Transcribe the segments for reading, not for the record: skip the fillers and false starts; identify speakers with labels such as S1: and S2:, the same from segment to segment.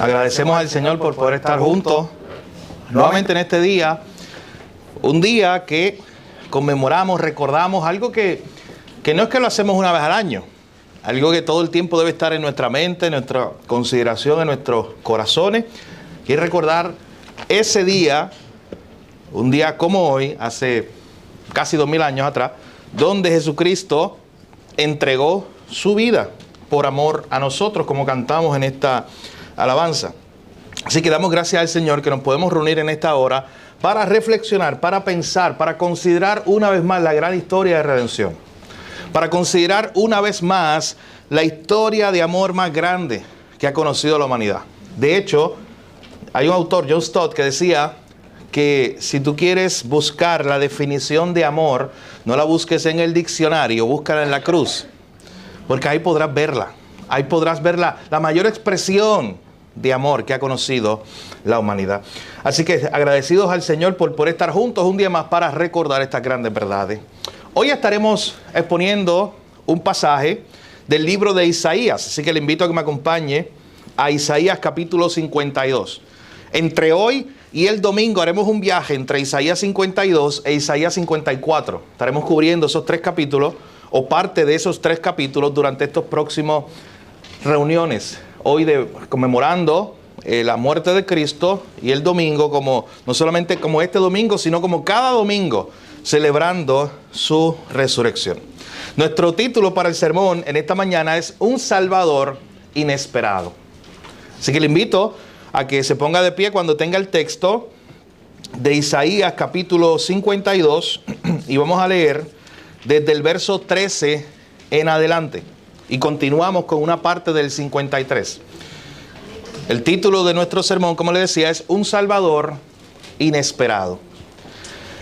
S1: Agradecemos al Señor por poder estar juntos nuevamente en este día. Un día que conmemoramos, recordamos algo que no es que lo hacemos una vez al año. Algo que todo el tiempo debe estar en nuestra mente, en nuestra consideración, en nuestros corazones. Y recordar ese día, un día como hoy, hace casi 2000 años atrás, donde Jesucristo entregó su vida por amor a nosotros, como cantamos en esta alabanza. Así que damos gracias al Señor que nos podemos reunir en esta hora para reflexionar, para pensar, para considerar una vez más la gran historia de redención. Para considerar una vez más la historia de amor más grande que ha conocido la humanidad. De hecho, hay un autor, John Stott, que decía que si tú quieres buscar la definición de amor, no la busques en el diccionario, búscala en la cruz. Porque ahí podrás verla. Ahí podrás ver la mayor expresión de amor que ha conocido la humanidad. Así que agradecidos al Señor por estar juntos un día más para recordar estas grandes verdades. Hoy estaremos exponiendo un pasaje del libro de Isaías. Así que le invito a que me acompañe a Isaías capítulo 52. Entre hoy y el domingo haremos un viaje entre Isaías 52 e Isaías 54. Estaremos cubriendo esos tres capítulos o parte de esos tres capítulos durante estos próximos reuniones. Hoy conmemorando la muerte de Cristo y el domingo como no solamente como este domingo, sino como cada domingo celebrando su resurrección. Nuestro título para el sermón en esta mañana es Un Salvador Inesperado. Así que le invito a que se ponga de pie cuando tenga el texto de Isaías capítulo 52 y vamos a leer desde el verso 13 en adelante y continuamos con una parte del 53. El título de nuestro sermón, como le decía, es Un Salvador Inesperado.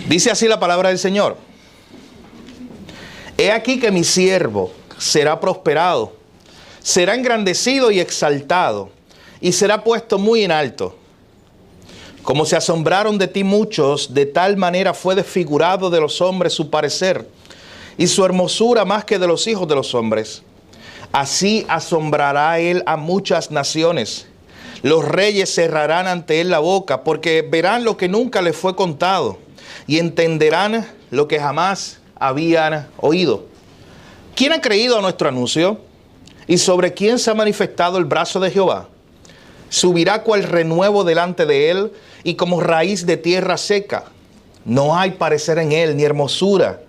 S1: Dice así la palabra del Señor: He aquí que mi siervo será prosperado, será engrandecido y exaltado, y será puesto muy en alto. Como se asombraron de ti muchos, de tal manera fue desfigurado de los hombres su parecer, y su hermosura más que de los hijos de los hombres. Así asombrará él a muchas naciones. Los reyes cerrarán ante él la boca, porque verán lo que nunca les fue contado, y entenderán lo que jamás habían oído. ¿Quién ha creído a nuestro anuncio? ¿Y sobre quién se ha manifestado el brazo de Jehová? Subirá cual renuevo delante de él, y como raíz de tierra seca. No hay parecer en él, ni hermosura.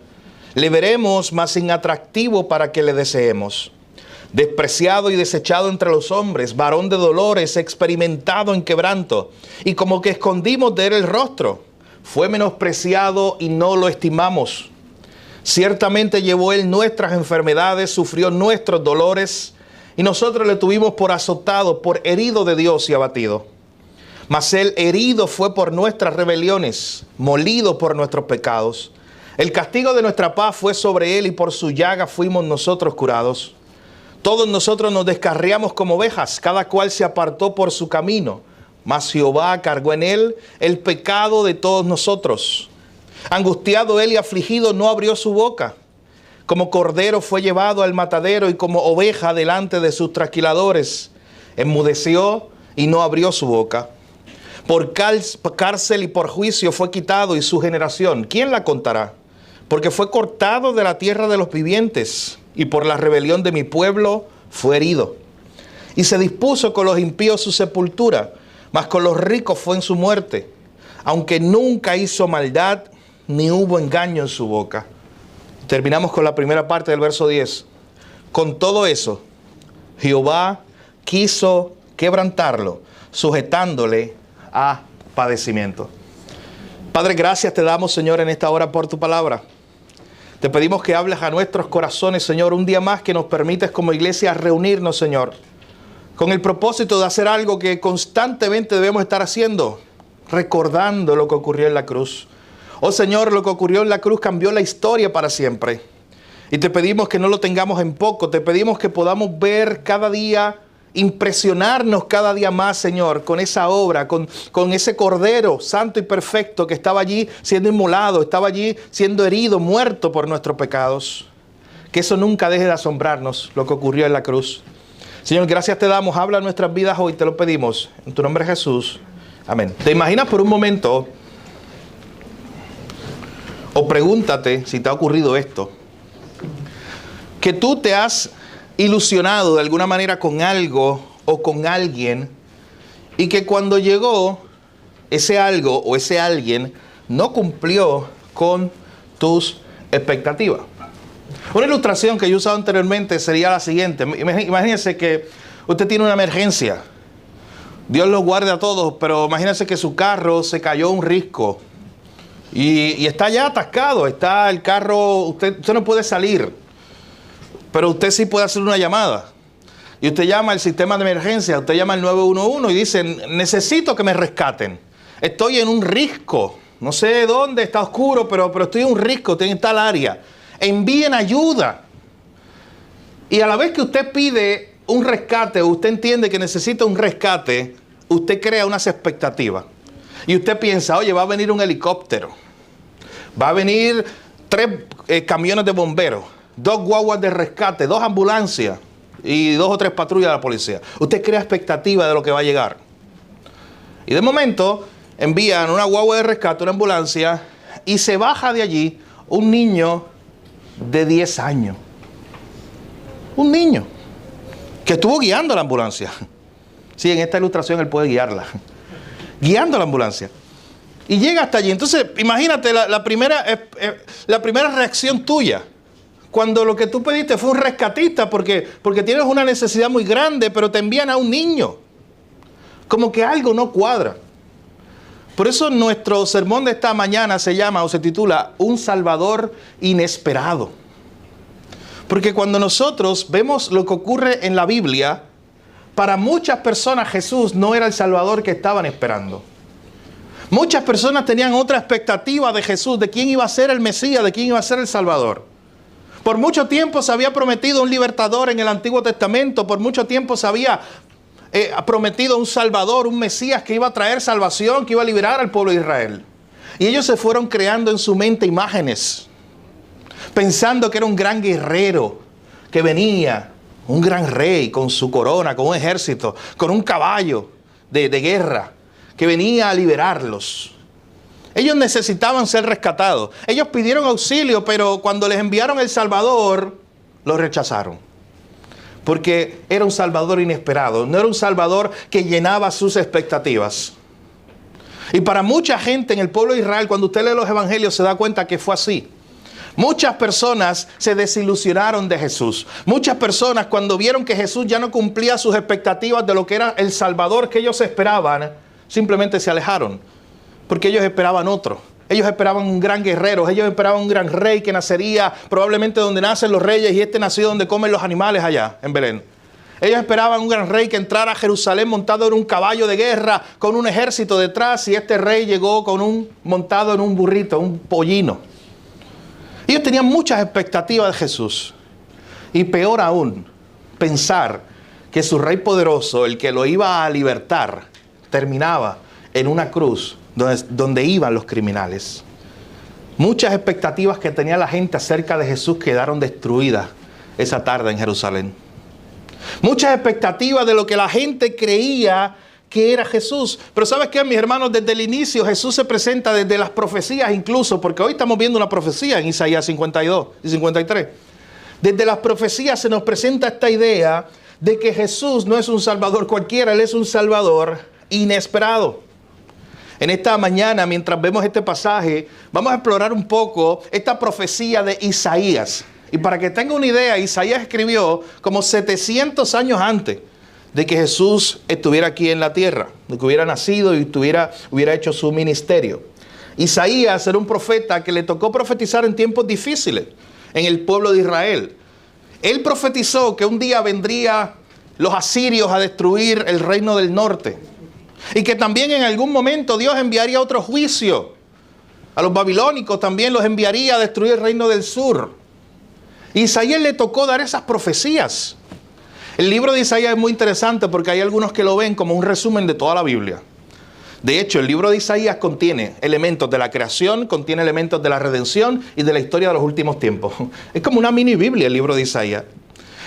S1: Le veremos, mas sin atractivo para que le deseemos. Despreciado y desechado entre los hombres, varón de dolores, experimentado en quebranto, y como que escondimos de él el rostro. Fue menospreciado y no lo estimamos. Ciertamente llevó él nuestras enfermedades, sufrió nuestros dolores, y nosotros le tuvimos por azotado, por herido de Dios y abatido. Mas él herido fue por nuestras rebeliones, molido por nuestros pecados. El castigo de nuestra paz fue sobre él, y por su llaga fuimos nosotros curados. Todos nosotros nos descarriamos como ovejas, cada cual se apartó por su camino. Mas Jehová cargó en él el pecado de todos nosotros. Angustiado él y afligido no abrió su boca. Como cordero fue llevado al matadero, y como oveja delante de sus trasquiladores. Enmudeció y no abrió su boca. Por cárcel y por juicio fue quitado, y su generación, ¿quién la contará? Porque fue cortado de la tierra de los vivientes, y por la rebelión de mi pueblo fue herido. Y se dispuso con los impíos su sepultura, mas con los ricos fue en su muerte, aunque nunca hizo maldad, ni hubo engaño en su boca. Terminamos con la primera parte del verso 10. Con todo eso, Jehová quiso quebrantarlo, sujetándole a padecimiento. Padre, gracias te damos, Señor, en esta hora por tu palabra. Te pedimos que hables a nuestros corazones, Señor, un día más que nos permites como iglesia reunirnos, Señor, con el propósito de hacer algo que constantemente debemos estar haciendo, recordando lo que ocurrió en la cruz. Oh Señor, lo que ocurrió en la cruz cambió la historia para siempre. Y te pedimos que no lo tengamos en poco, te pedimos que podamos ver cada día, impresionarnos cada día más, Señor, con esa obra, con ese Cordero santo y perfecto que estaba allí siendo inmolado, estaba allí siendo herido, muerto por nuestros pecados. Que eso nunca deje de asombrarnos, lo que ocurrió en la cruz. Señor, gracias te damos. Habla nuestras vidas hoy, te lo pedimos. En tu nombre, Jesús. Amén. ¿Te imaginas por un momento, o pregúntate si te ha ocurrido esto, que tú te has ilusionado de alguna manera con algo o con alguien, y que cuando llegó ese algo o ese alguien no cumplió con tus expectativas? Una ilustración que yo he usado anteriormente sería la siguiente. Imagínense que usted tiene una emergencia. Dios los guarde a todos, pero imagínense que su carro se cayó un risco y está ya atascado. Está el carro, usted no puede salir, pero usted sí puede hacer una llamada. Y usted llama al sistema de emergencia, usted llama al 911 y dice, necesito que me rescaten. Estoy en un risco, no sé dónde, está oscuro, pero estoy en un risco, estoy en tal área. Envíen ayuda. Y a la vez que usted pide un rescate, usted entiende que necesita un rescate, usted crea unas expectativas. Y usted piensa, oye, va a venir un helicóptero, va a venir 3 camiones de bomberos, 2 guaguas de rescate, 2 ambulancias y 2 o 3 patrullas de la policía. Usted crea expectativa de lo que va a llegar. Y de momento envían una guagua de rescate, una ambulancia, y se baja de allí un niño de 10 años. Un niño que estuvo guiando la ambulancia. Sí, en esta ilustración él puede guiarla. Guiando la ambulancia. Y llega hasta allí. Entonces, imagínate la primera reacción tuya. Cuando lo que tú pediste fue un rescatista porque tienes una necesidad muy grande, pero te envían a un niño. Como que algo no cuadra. Por eso nuestro sermón de esta mañana se llama o se titula Un Salvador Inesperado. Porque cuando nosotros vemos lo que ocurre en la Biblia, para muchas personas Jesús no era el Salvador que estaban esperando. Muchas personas tenían otra expectativa de Jesús, de quién iba a ser el Mesías, de quién iba a ser el Salvador. Por mucho tiempo se había prometido un libertador en el Antiguo Testamento, por mucho tiempo se había prometido un Salvador, un Mesías que iba a traer salvación, que iba a liberar al pueblo de Israel. Y ellos se fueron creando en su mente imágenes, pensando que era un gran guerrero, que venía, un gran rey con su corona, con un ejército, con un caballo de guerra, que venía a liberarlos. Ellos necesitaban ser rescatados. Ellos pidieron auxilio, pero cuando les enviaron el Salvador, lo rechazaron. Porque era un Salvador inesperado, no era un Salvador que llenaba sus expectativas. Y para mucha gente en el pueblo de Israel, cuando usted lee los evangelios, se da cuenta que fue así. Muchas personas se desilusionaron de Jesús. Muchas personas, cuando vieron que Jesús ya no cumplía sus expectativas de lo que era el Salvador que ellos esperaban, simplemente se alejaron. Porque ellos esperaban otro. Ellos esperaban un gran guerrero, ellos esperaban un gran rey que nacería probablemente donde nacen los reyes, y este nació donde comen los animales allá, en Belén. Ellos esperaban un gran rey que entrara a Jerusalén montado en un caballo de guerra con un ejército detrás, y este rey llegó montado en un burrito, un pollino. Ellos tenían muchas expectativas de Jesús. Y peor aún, pensar que su rey poderoso, el que lo iba a libertar, terminaba en una cruz donde iban los criminales. Muchas expectativas que tenía la gente acerca de Jesús quedaron destruidas esa tarde en Jerusalén. Muchas expectativas de lo que la gente creía que era Jesús. Pero ¿sabes qué, mis hermanos? Desde el inicio Jesús se presenta desde las profecías incluso, porque hoy estamos viendo una profecía en Isaías 52 y 53. Desde las profecías se nos presenta esta idea de que Jesús no es un Salvador cualquiera, Él es un Salvador inesperado. En esta mañana, mientras vemos este pasaje, vamos a explorar un poco esta profecía de Isaías. Y para que tenga una idea, Isaías escribió como 700 años antes de que Jesús estuviera aquí en la tierra, de que hubiera nacido y hubiera hecho su ministerio. Isaías era un profeta que le tocó profetizar en tiempos difíciles en el pueblo de Israel. Él profetizó que un día vendrían los asirios a destruir el reino del norte. Y que también en algún momento Dios enviaría otro juicio. A los babilónicos también los enviaría a destruir el reino del sur. Isaías le tocó dar esas profecías. El libro de Isaías es muy interesante porque hay algunos que lo ven como un resumen de toda la Biblia. De hecho, el libro de Isaías contiene elementos de la creación, contiene elementos de la redención y de la historia de los últimos tiempos. Es como una mini Biblia el libro de Isaías.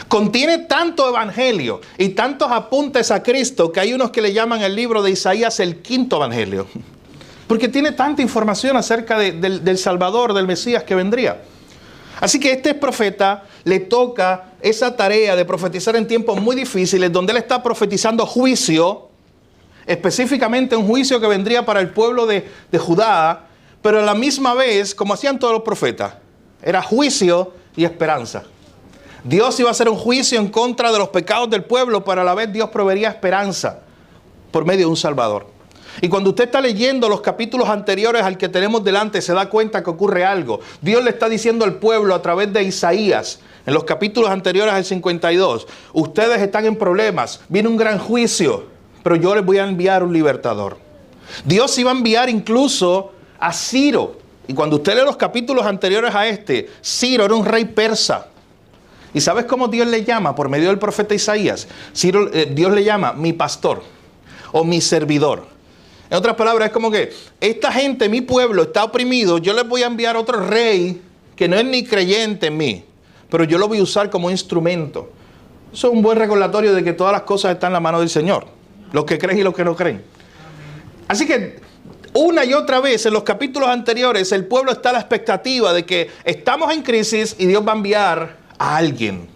S1: Contiene tanto evangelio y tantos apuntes a Cristo que hay unos que le llaman el libro de Isaías el quinto evangelio. Porque tiene tanta información acerca del Salvador, del Mesías que vendría. Así que este profeta le toca esa tarea de profetizar en tiempos muy difíciles, donde él está profetizando juicio, específicamente un juicio que vendría para el pueblo de Judá, pero a la misma vez, como hacían todos los profetas, era juicio y esperanza. Dios iba a hacer un juicio en contra de los pecados del pueblo, pero a la vez Dios proveería esperanza por medio de un Salvador. Y cuando usted está leyendo los capítulos anteriores al que tenemos delante, se da cuenta que ocurre algo. Dios le está diciendo al pueblo a través de Isaías, en los capítulos anteriores al 52, ustedes están en problemas, viene un gran juicio, pero yo les voy a enviar un libertador. Dios iba a enviar incluso a Ciro. Y cuando usted lee los capítulos anteriores a este, Ciro era un rey persa. ¿Y sabes cómo Dios le llama por medio del profeta Isaías? Dios le llama mi pastor o mi servidor. En otras palabras, es como que esta gente, mi pueblo, está oprimido. Yo les voy a enviar otro rey que no es ni creyente en mí, pero yo lo voy a usar como instrumento. Eso es un buen recordatorio de que todas las cosas están en la mano del Señor. Los que creen y los que no creen. Así que una y otra vez en los capítulos anteriores el pueblo está a la expectativa de que estamos en crisis y Dios va a enviar a alguien.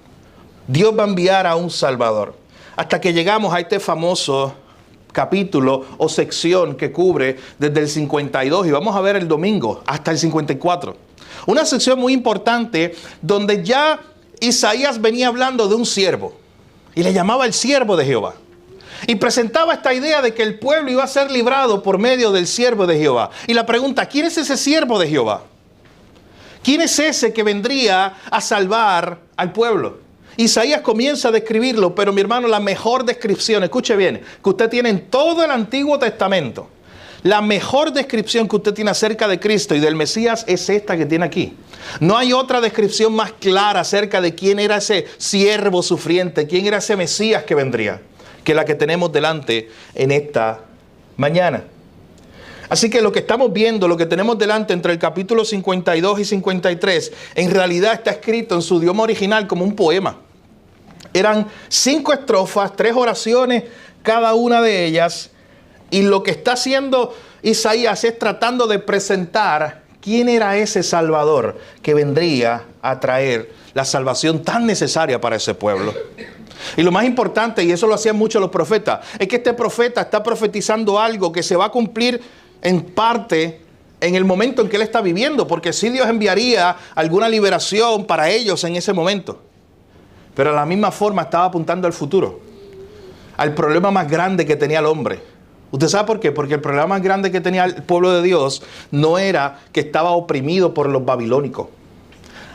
S1: Dios va a enviar a un Salvador. Hasta que llegamos a este famoso capítulo o sección que cubre desde el 52 y vamos a ver el domingo hasta el 54. Una sección muy importante donde ya Isaías venía hablando de un siervo y le llamaba el siervo de Jehová. Y presentaba esta idea de que el pueblo iba a ser librado por medio del siervo de Jehová. Y la pregunta, ¿quién es ese siervo de Jehová? ¿Quién es ese que vendría a salvar al pueblo? Isaías comienza a describirlo, pero mi hermano, la mejor descripción, escuche bien, que usted tiene en todo el Antiguo Testamento, la mejor descripción que usted tiene acerca de Cristo y del Mesías es esta que tiene aquí. No hay otra descripción más clara acerca de quién era ese siervo sufriente, quién era ese Mesías que vendría, que la que tenemos delante en esta mañana. Así que lo que estamos viendo, lo que tenemos delante entre el capítulo 52 y 53, en realidad está escrito en su idioma original como un poema. Eran 5 estrofas, 3 oraciones, cada una de ellas. Y lo que está haciendo Isaías es tratando de presentar quién era ese Salvador que vendría a traer la salvación tan necesaria para ese pueblo. Y lo más importante, y eso lo hacían muchos los profetas, es que este profeta está profetizando algo que se va a cumplir en parte en el momento en que él está viviendo, porque sí Dios enviaría alguna liberación para ellos en ese momento. Pero de la misma forma estaba apuntando al futuro, al problema más grande que tenía el hombre. ¿Usted sabe por qué? Porque el problema más grande que tenía el pueblo de Dios no era que estaba oprimido por los babilónicos.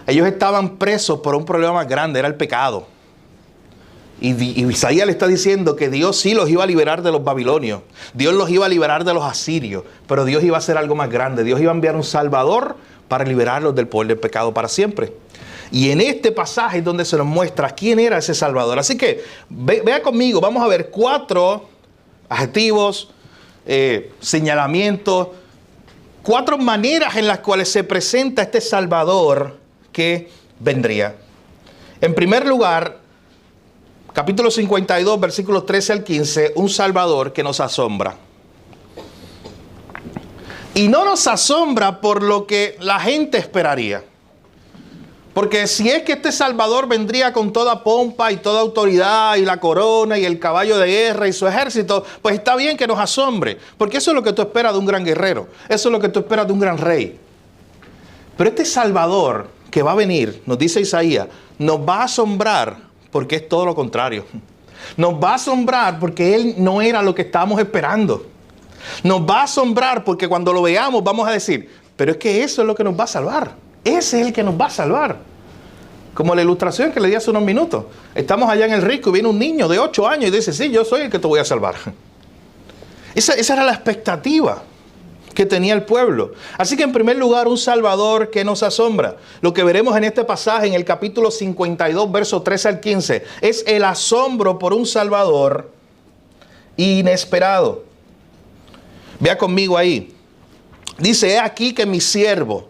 S1: Ellos estaban presos por un problema más grande, era el pecado. Y Isaías le está diciendo que Dios sí los iba a liberar de los babilonios. Dios los iba a liberar de los asirios. Pero Dios iba a hacer algo más grande. Dios iba a enviar un Salvador para liberarlos del poder del pecado para siempre. Y en este pasaje es donde se nos muestra quién era ese Salvador. Así que vea conmigo, vamos a ver 4 adjetivos, señalamientos, 4 maneras en las cuales se presenta este Salvador que vendría. En primer lugar, capítulo 52, versículos 13 al 15, un Salvador que nos asombra. Y no nos asombra por lo que la gente esperaría. Porque si es que este Salvador vendría con toda pompa y toda autoridad y la corona y el caballo de guerra y su ejército, pues está bien que nos asombre. Porque eso es lo que tú esperas de un gran guerrero. Eso es lo que tú esperas de un gran rey. Pero este Salvador que va a venir, nos dice Isaías, nos va a asombrar porque es todo lo contrario. Nos va a asombrar porque Él no era lo que estábamos esperando. Nos va a asombrar porque cuando lo veamos vamos a decir, pero es que eso es lo que nos va a salvar. Ese es el que nos va a salvar. Como la ilustración que le di hace unos minutos. Estamos allá en el rico y viene un niño de 8 años y dice, sí, yo soy el que te voy a salvar. Esa era la expectativa que tenía el pueblo. Así que en primer lugar, un Salvador que nos asombra. Lo que veremos en este pasaje, en el capítulo 52, versos 13 al 15, es el asombro por un Salvador inesperado. Vea conmigo ahí. Dice, he aquí que mi siervo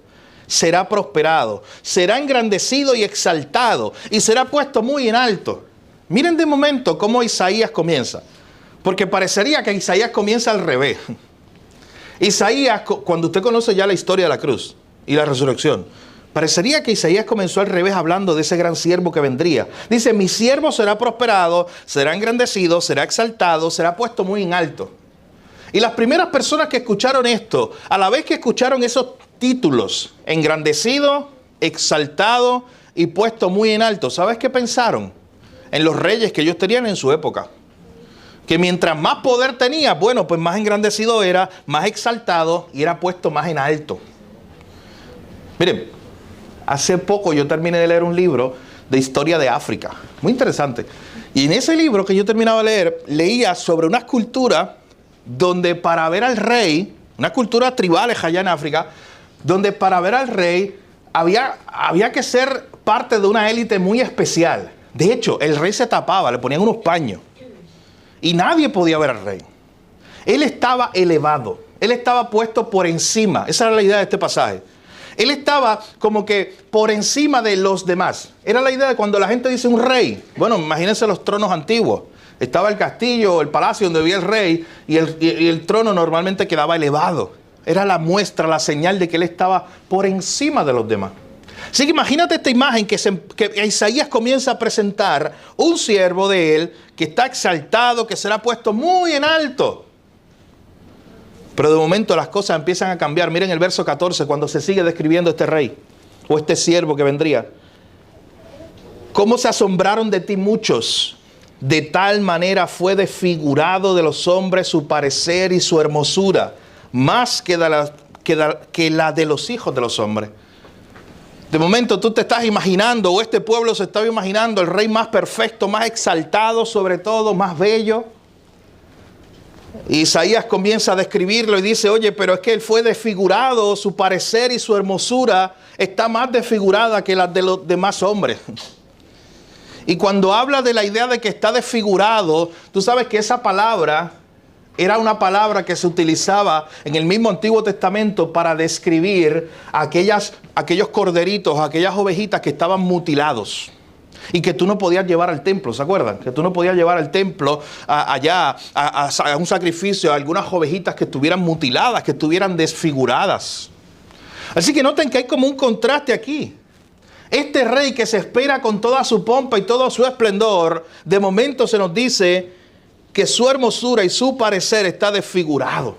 S1: será prosperado, será engrandecido y exaltado, y será puesto muy en alto. Miren de momento cómo Isaías comienza, porque parecería que Isaías comienza al revés. Isaías, cuando usted conoce ya la historia de la cruz y la resurrección, parecería que Isaías comenzó al revés hablando de ese gran siervo que vendría. Dice, mi siervo será prosperado, será engrandecido, será exaltado, será puesto muy en alto. Y las primeras personas que escucharon esto, a la vez que escucharon esos títulos, engrandecido, exaltado y puesto muy en alto, ¿sabes qué pensaron? En los reyes que ellos tenían en su época. Que mientras más poder tenía, bueno, pues más engrandecido era, más exaltado y era puesto más en alto. Miren, hace poco yo terminé de leer un libro de historia de África, muy interesante. Y en ese libro que yo terminaba de leer, leía sobre unas culturas donde para ver al rey, unas culturas tribales allá en África, donde para ver al rey había que ser parte de una élite muy especial. De hecho, el rey se tapaba, le ponían unos paños y nadie podía ver al rey. Él estaba elevado, él estaba puesto por encima. Esa era la idea de este pasaje. Él estaba como que por encima de los demás. Era la idea de cuando la gente dice un rey. Bueno, imagínense los tronos antiguos. Estaba el castillo, el palacio donde vivía el rey y el trono normalmente quedaba elevado. Era la muestra, la señal de que él estaba por encima de los demás. Así que imagínate esta imagen que Isaías comienza a presentar un siervo de él que está exaltado, que será puesto muy en alto. Pero de momento las cosas empiezan a cambiar. Miren el verso 14 cuando se sigue describiendo este rey o este siervo que vendría. ¿Cómo se asombraron de ti muchos? De tal manera fue desfigurado de los hombres su parecer y su hermosura, más que la de los hijos de los hombres. De momento tú te estás imaginando, o este pueblo se estaba imaginando, el rey más perfecto, más exaltado sobre todo, más bello. Isaías comienza a describirlo y dice, oye, pero es que él fue desfigurado, su parecer y su hermosura está más desfigurada que la de los demás hombres. Y cuando habla de la idea de que está desfigurado, tú sabes que esa palabra era una palabra que se utilizaba en el mismo Antiguo Testamento para describir aquellos corderitos, aquellas ovejitas que estaban mutilados y que tú no podías llevar al templo, ¿se acuerdan? Que tú no podías llevar al templo allá a un sacrificio a algunas ovejitas que estuvieran mutiladas, que estuvieran desfiguradas. Así que noten que hay como un contraste aquí. Este rey que se espera con toda su pompa y todo su esplendor, de momento se nos dice que su hermosura y su parecer está desfigurado.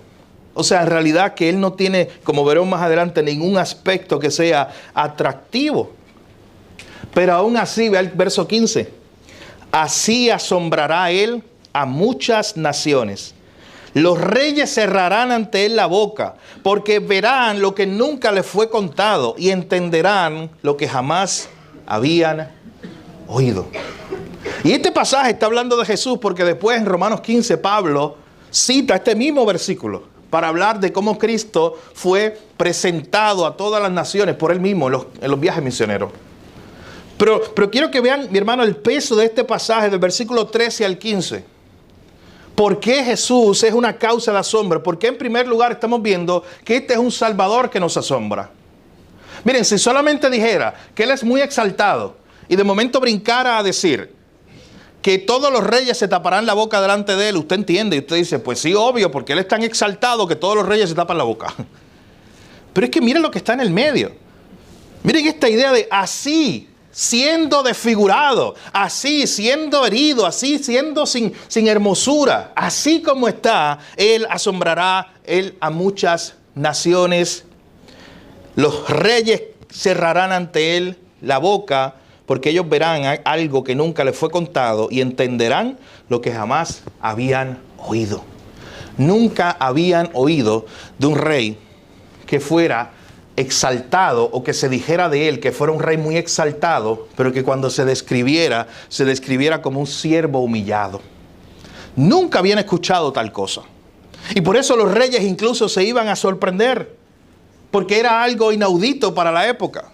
S1: O sea, en realidad que él no tiene, como veremos más adelante, ningún aspecto que sea atractivo. Pero aún así, ve el verso 15. Así asombrará él a muchas naciones. Los reyes cerrarán ante él la boca, porque verán lo que nunca les fue contado y entenderán lo que jamás habían oído. Y este pasaje está hablando de Jesús porque después en Romanos 15 Pablo cita este mismo versículo para hablar de cómo Cristo fue presentado a todas las naciones por él mismo en los viajes misioneros. Pero quiero que vean, mi hermano, el peso de este pasaje del versículo 13 al 15. ¿Por qué Jesús es una causa de asombro? Porque en primer lugar estamos viendo que este es un Salvador que nos asombra. Miren, si solamente dijera que Él es muy exaltado y de momento brincara a decir que todos los reyes se taparán la boca delante de Él, usted entiende y usted dice, pues sí, obvio, porque Él es tan exaltado que todos los reyes se tapan la boca. Pero es que miren lo que está en el medio. Miren esta idea de así, siendo desfigurado, así siendo herido, así siendo sin hermosura, así como está, Él asombrará Él a muchas naciones. Los reyes cerrarán ante Él la boca, porque ellos verán algo que nunca les fue contado y entenderán lo que jamás habían oído. Nunca habían oído de un rey que fuera exaltado o que se dijera de él que fuera un rey muy exaltado, pero que cuando se describiera como un siervo humillado. Nunca habían escuchado tal cosa. Y por eso los reyes incluso se iban a sorprender, porque era algo inaudito para la época.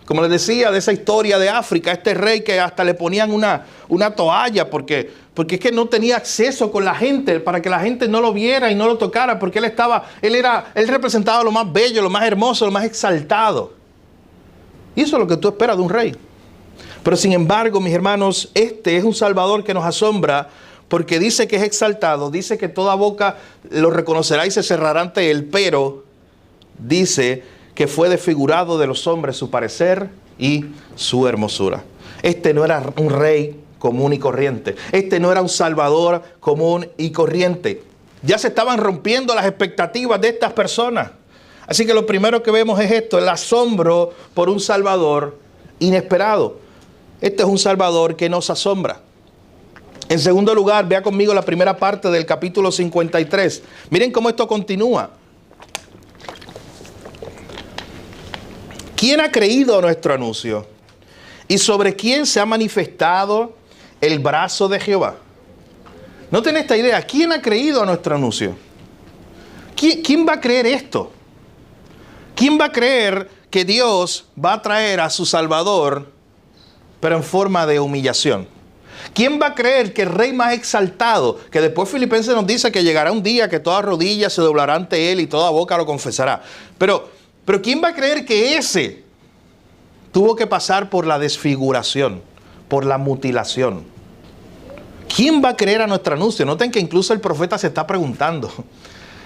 S1: Como les decía de esa historia de África, este rey que hasta le ponían una toalla porque porque es que no tenía acceso con la gente, para que la gente no lo viera y no lo tocara, porque él representaba lo más bello, lo más hermoso, lo más exaltado. Y eso es lo que tú esperas de un rey. Pero sin embargo, mis hermanos, este es un Salvador que nos asombra, porque dice que es exaltado, dice que toda boca lo reconocerá y se cerrará ante él, pero dice que fue desfigurado de los hombres su parecer y su hermosura. Este no era un rey común y corriente. Este no era un Salvador común y corriente. Ya se estaban rompiendo las expectativas de estas personas. Así que lo primero que vemos es esto, el asombro por un Salvador inesperado. Este es un Salvador que nos asombra. En segundo lugar, vea conmigo la primera parte del capítulo 53. Miren cómo esto continúa. ¿Quién ha creído a nuestro anuncio? ¿Y sobre quién se ha manifestado el brazo de Jehová? Noten esta idea. ¿Quién ha creído a nuestro anuncio? ¿Quién va a creer esto? ¿Quién va a creer que Dios va a traer a su Salvador, pero en forma de humillación? ¿Quién va a creer que el rey más exaltado, que después Filipenses nos dice que llegará un día que toda rodilla se doblará ante él y toda boca lo confesará? Pero ¿quién va a creer que ese tuvo que pasar por la desfiguración, por la mutilación? ¿Quién va a creer a nuestro anuncio? Noten que incluso el profeta se está preguntando.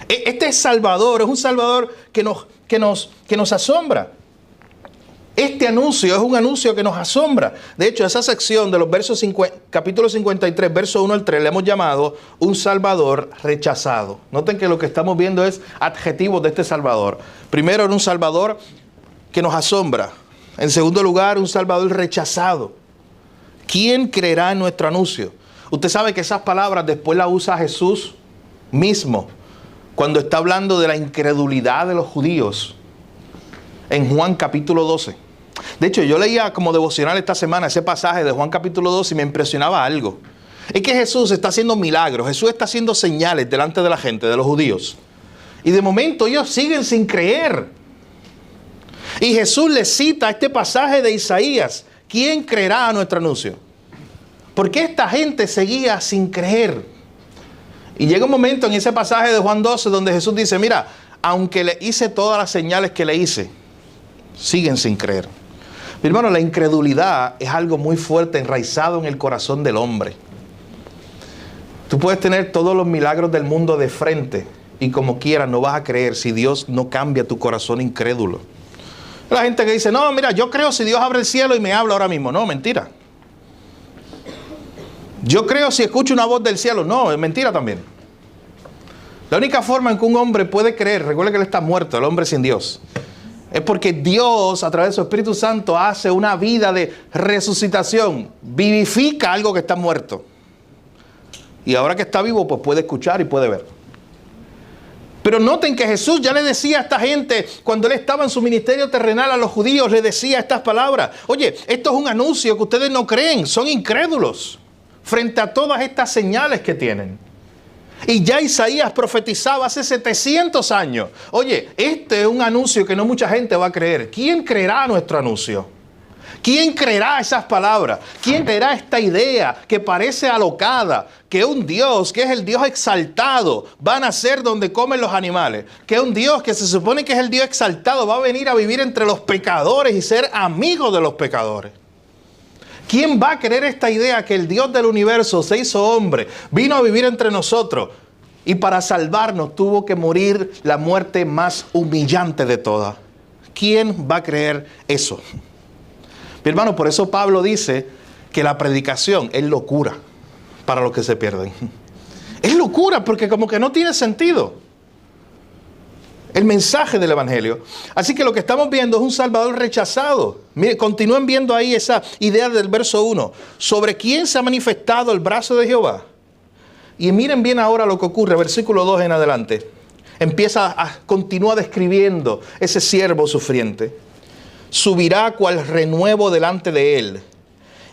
S1: Este Salvador es un Salvador que nos asombra. Este anuncio es un anuncio que nos asombra. De hecho, esa sección de los capítulo 53, verso 1 al 3, le hemos llamado un Salvador rechazado. Noten que lo que estamos viendo es adjetivos de este Salvador. Primero, era un Salvador que nos asombra. En segundo lugar, un Salvador rechazado. ¿Quién creerá en nuestro anuncio? Usted sabe que esas palabras después las usa Jesús mismo cuando está hablando de la incredulidad de los judíos en Juan capítulo 12. De hecho, yo leía como devocional esta semana ese pasaje de Juan capítulo 12 y me impresionaba algo. Es que Jesús está haciendo milagros, Jesús está haciendo señales delante de la gente, de los judíos. Y de momento ellos siguen sin creer. Y Jesús les cita este pasaje de Isaías. ¿Quién creerá a nuestro anuncio? Porque esta gente seguía sin creer. Y llega un momento en ese pasaje de Juan 12 donde Jesús dice, mira, aunque le hice todas las señales que le hice, siguen sin creer. Mi hermano, la incredulidad es algo muy fuerte, enraizado en el corazón del hombre. Tú puedes tener todos los milagros del mundo de frente y como quieras no vas a creer si Dios no cambia tu corazón incrédulo. La gente que dice, no, mira, yo creo si Dios abre el cielo y me habla ahora mismo. No, mentira. Yo creo si escucho una voz del cielo. No, es mentira también. La única forma en que un hombre puede creer, recuerde que él está muerto, el hombre sin Dios, es porque Dios, a través de su Espíritu Santo, hace una vida de resucitación, vivifica algo que está muerto. Y ahora que está vivo, pues puede escuchar y puede ver. Pero noten que Jesús ya le decía a esta gente, cuando él estaba en su ministerio terrenal a los judíos, le decía estas palabras. Oye, esto es un anuncio que ustedes no creen, son incrédulos frente a todas estas señales que tienen. Y ya Isaías profetizaba hace 700 años. Oye, este es un anuncio que no mucha gente va a creer. ¿Quién creerá a nuestro anuncio? ¿Quién creerá esas palabras? ¿Quién creerá esta idea que parece alocada? Que un Dios, que es el Dios exaltado, va a nacer donde comen los animales. Que un Dios que se supone que es el Dios exaltado va a venir a vivir entre los pecadores y ser amigo de los pecadores. ¿Quién va a creer esta idea que el Dios del universo se hizo hombre, vino a vivir entre nosotros y para salvarnos tuvo que morir la muerte más humillante de todas? ¿Quién va a creer eso? Mi hermano, por eso Pablo dice que la predicación es locura para los que se pierden. Es locura porque como que no tiene sentido el mensaje del Evangelio. Así que lo que estamos viendo es un Salvador rechazado. Mire, continúen viendo ahí esa idea del verso 1. ¿Sobre quién se ha manifestado el brazo de Jehová? Y miren bien ahora lo que ocurre, versículo 2 en adelante. Continúa describiendo ese siervo sufriente. Subirá cual renuevo delante de él,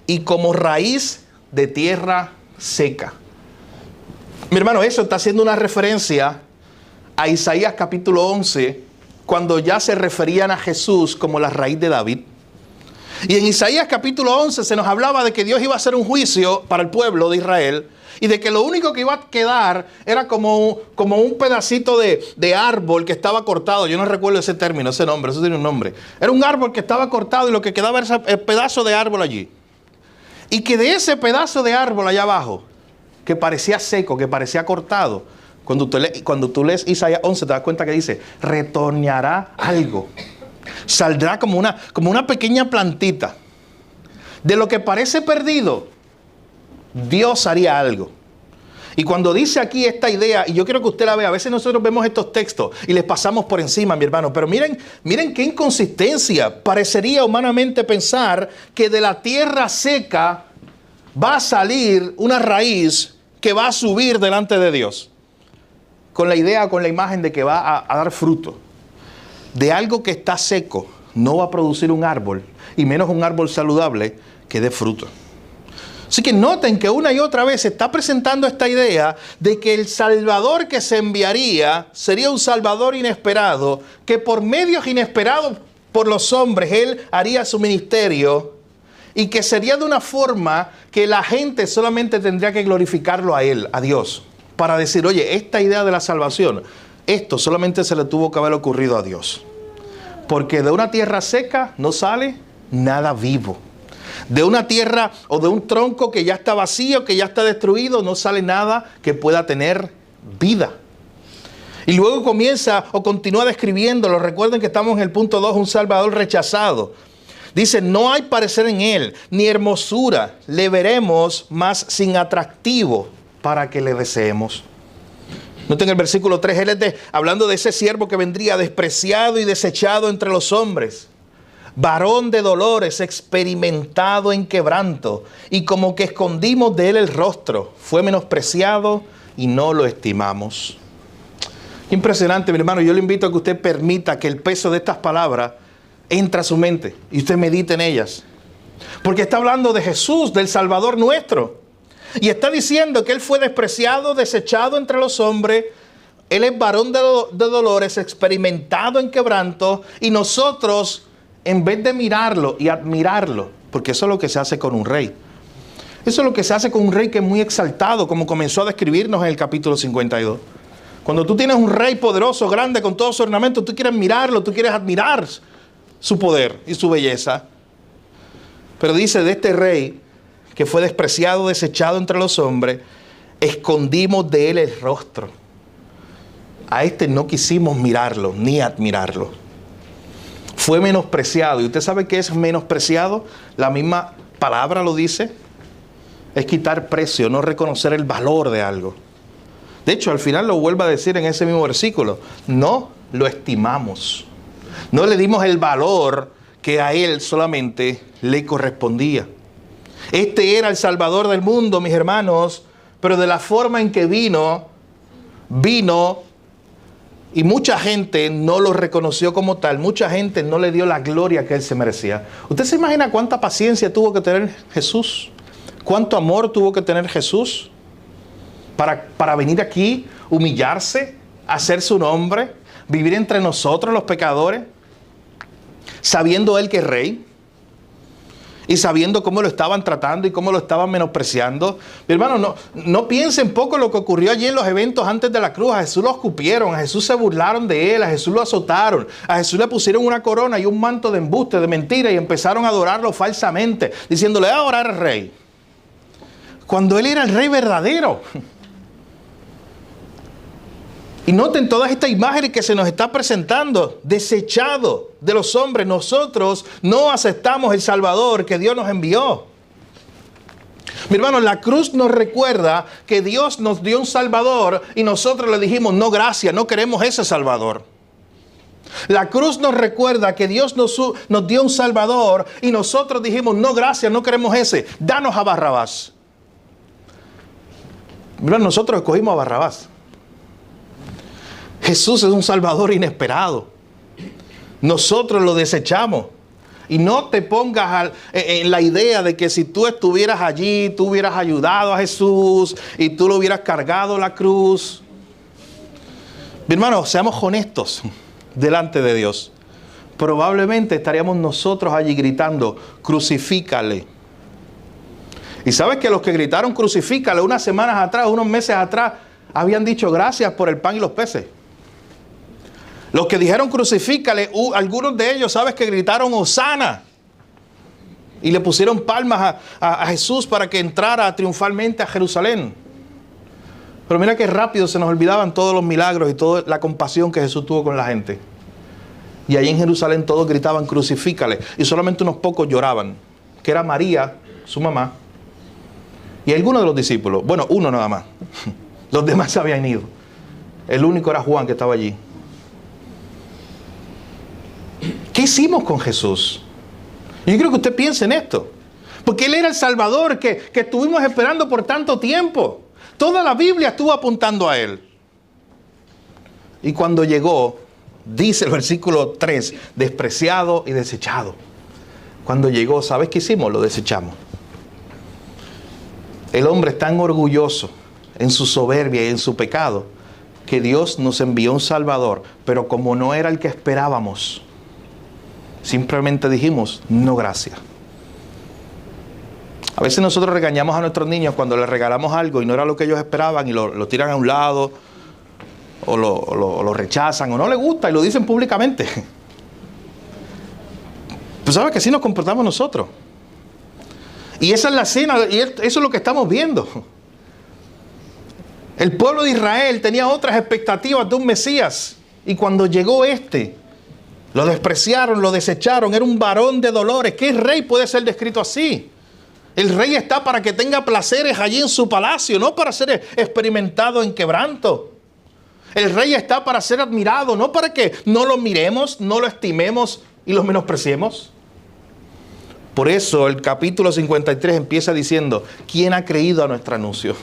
S1: y como raíz de tierra seca. Mi hermano, eso está haciendo una referencia a Isaías capítulo 11, cuando ya se referían a Jesús como la raíz de David. Y en Isaías capítulo 11 se nos hablaba de que Dios iba a hacer un juicio para el pueblo de Israel y de que lo único que iba a quedar era como un pedacito de árbol que estaba cortado. Yo no recuerdo ese término, ese nombre, eso tiene un nombre. Era un árbol que estaba cortado y lo que quedaba era el pedazo de árbol allí. Y que de ese pedazo de árbol allá abajo, que parecía seco, que parecía cortado, cuando tú lees Isaías 11 te das cuenta que dice, retornará algo. Saldrá como una pequeña plantita. De lo que parece perdido, Dios haría algo. Y cuando dice aquí esta idea, y yo quiero que usted la vea, a veces nosotros vemos estos textos y les pasamos por encima, mi hermano, pero miren qué inconsistencia. Parecería humanamente pensar que de la tierra seca va a salir una raíz que va a subir delante de Dios. Con la idea, con la imagen de que va a dar fruto. De algo que está seco no va a producir un árbol, y menos un árbol saludable que dé fruto. Así que noten que una y otra vez se está presentando esta idea de que el Salvador que se enviaría sería un Salvador inesperado, que por medios inesperados por los hombres Él haría su ministerio y que sería de una forma que la gente solamente tendría que glorificarlo a Él, a Dios, para decir, oye, esta idea de la salvación, esto solamente se le tuvo que haber ocurrido a Dios. Porque de una tierra seca no sale nada vivo. De una tierra o de un tronco que ya está vacío, que ya está destruido, no sale nada que pueda tener vida. Y luego comienza o continúa describiéndolo. Recuerden que estamos en el punto 2, un Salvador rechazado. Dice, no hay parecer en él, ni hermosura le veremos, mas sin atractivo para que le deseemos. Noten el versículo 3, él es hablando de ese siervo que vendría despreciado y desechado entre los hombres. Varón de dolores, experimentado en quebranto, y como que escondimos de él el rostro, fue menospreciado y no lo estimamos. Impresionante, mi hermano. Yo le invito a que usted permita que el peso de estas palabras entre a su mente y usted medite en ellas. Porque está hablando de Jesús, del Salvador nuestro. Y está diciendo que Él fue despreciado, desechado entre los hombres. Él es varón de dolores, experimentado en quebranto, y nosotros, en vez de mirarlo y admirarlo, porque eso es lo que se hace con un rey. Eso es lo que se hace con un rey que es muy exaltado, como comenzó a describirnos en el capítulo 52. Cuando tú tienes un rey poderoso, grande, con todo su ornamento, tú quieres mirarlo, tú quieres admirar su poder y su belleza. Pero dice de este rey que fue despreciado, desechado entre los hombres, escondimos de él el rostro. A este no quisimos mirarlo ni admirarlo. Fue menospreciado. ¿Y usted sabe qué es menospreciado? La misma palabra lo dice. Es quitar precio, no reconocer el valor de algo. De hecho, al final lo vuelve a decir en ese mismo versículo. No lo estimamos. No le dimos el valor que a Él solamente le correspondía. Este era el Salvador del mundo, mis hermanos, pero de la forma en que vino y mucha gente no lo reconoció como tal. Mucha gente no le dio la gloria que Él se merecía. ¿Usted se imagina cuánta paciencia tuvo que tener Jesús? ¿Cuánto amor tuvo que tener Jesús para venir aquí, humillarse, hacer su nombre, vivir entre nosotros los pecadores, sabiendo Él que es rey y sabiendo cómo lo estaban tratando y cómo lo estaban menospreciando? Mi hermano, no piensen poco lo que ocurrió allí en los eventos antes de la cruz. A Jesús lo escupieron, a Jesús se burlaron de Él, a Jesús lo azotaron, a Jesús le pusieron una corona y un manto de embuste, de mentira, y empezaron a adorarlo falsamente, diciéndole, ahora eres rey, cuando Él era el rey verdadero. Y noten todas estas imágenes que se nos está presentando, desechado de los hombres. Nosotros no aceptamos el Salvador que Dios nos envió. Mi hermano, la cruz nos recuerda que Dios nos dio un Salvador y nosotros le dijimos, no, gracias, no queremos ese Salvador. La cruz nos recuerda que Dios nos dio un Salvador y nosotros dijimos, no, gracias, no queremos ese, danos a Barrabás. Mi hermano, nosotros escogimos a Barrabás. Jesús es un Salvador inesperado. Nosotros lo desechamos. Y no te pongas en la idea de que si tú estuvieras allí, tú hubieras ayudado a Jesús y tú lo hubieras cargado la cruz. Mi hermano, seamos honestos delante de Dios. probablemente estaríamos nosotros allí gritando, crucifícale. Y sabes que los que gritaron crucifícale unas semanas atrás, unos meses atrás, habían dicho gracias por el pan y los peces. Los que dijeron crucifícale, algunos de ellos, sabes que gritaron hosana. Y le pusieron palmas a Jesús para que entrara triunfalmente a Jerusalén. Pero mira qué rápido se nos olvidaban todos los milagros y toda la compasión que Jesús tuvo con la gente. Y ahí en Jerusalén todos gritaban crucifícale. Y solamente unos pocos lloraban. Que era María, su mamá. Y algunos de los discípulos. Bueno, uno nada más. Los demás se habían ido. El único era Juan que estaba allí. ¿Qué hicimos con Jesús? Yo quiero que usted piense en esto. Porque Él era el Salvador que estuvimos esperando por tanto tiempo. Toda la Biblia estuvo apuntando a Él. Y cuando llegó, dice el versículo 3, despreciado y desechado. Cuando llegó, ¿sabes qué hicimos? Lo desechamos. El hombre es tan orgulloso en su soberbia y en su pecado que Dios nos envió un Salvador, pero como no era el que esperábamos, simplemente dijimos, no gracias. A veces nosotros regañamos a nuestros niños cuando les regalamos algo y no era lo que ellos esperaban y lo tiran a un lado o lo rechazan o no les gusta y lo dicen públicamente. Pues sabes que así nos comportamos nosotros. Y esa es la escena y eso es lo que estamos viendo. El pueblo de Israel tenía otras expectativas de un Mesías y cuando llegó lo despreciaron, lo desecharon, era un varón de dolores. ¿Qué rey puede ser descrito así? El rey está para que tenga placeres allí en su palacio, no para ser experimentado en quebranto. El rey está para ser admirado, no para que no lo miremos, no lo estimemos y lo menospreciemos. Por eso el capítulo 53 empieza diciendo, ¿quién ha creído a nuestro anuncio?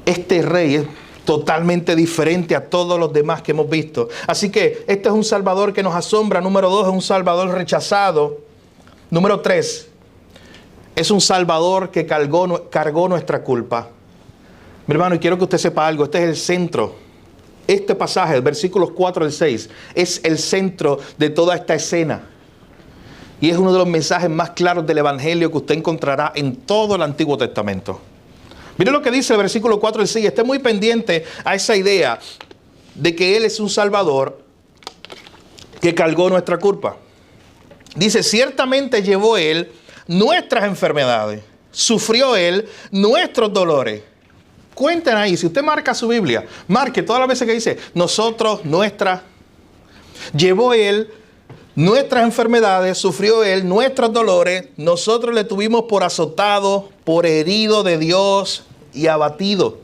S1: Este rey es totalmente diferente a todos los demás que hemos visto. Así que este es un Salvador que nos asombra. Número 2, es un Salvador rechazado. Número 3, es un Salvador que cargó nuestra culpa. Mi hermano, y quiero que usted sepa algo, este es el centro. Este pasaje, el versículos 4 al 6, es el centro de toda esta escena. Y es uno de los mensajes más claros del Evangelio que usted encontrará en todo el Antiguo Testamento. Mire lo que dice el versículo 4 al 6. Esté muy pendiente a esa idea de que Él es un Salvador que cargó nuestra culpa. Dice, ciertamente llevó Él nuestras enfermedades, sufrió Él nuestros dolores. Cuenten ahí, si usted marca su Biblia, marque todas las veces que dice, nosotros, nuestra. Llevó Él nuestras enfermedades, sufrió Él nuestros dolores, nosotros le tuvimos por azotado, por herido de Dios y abatido.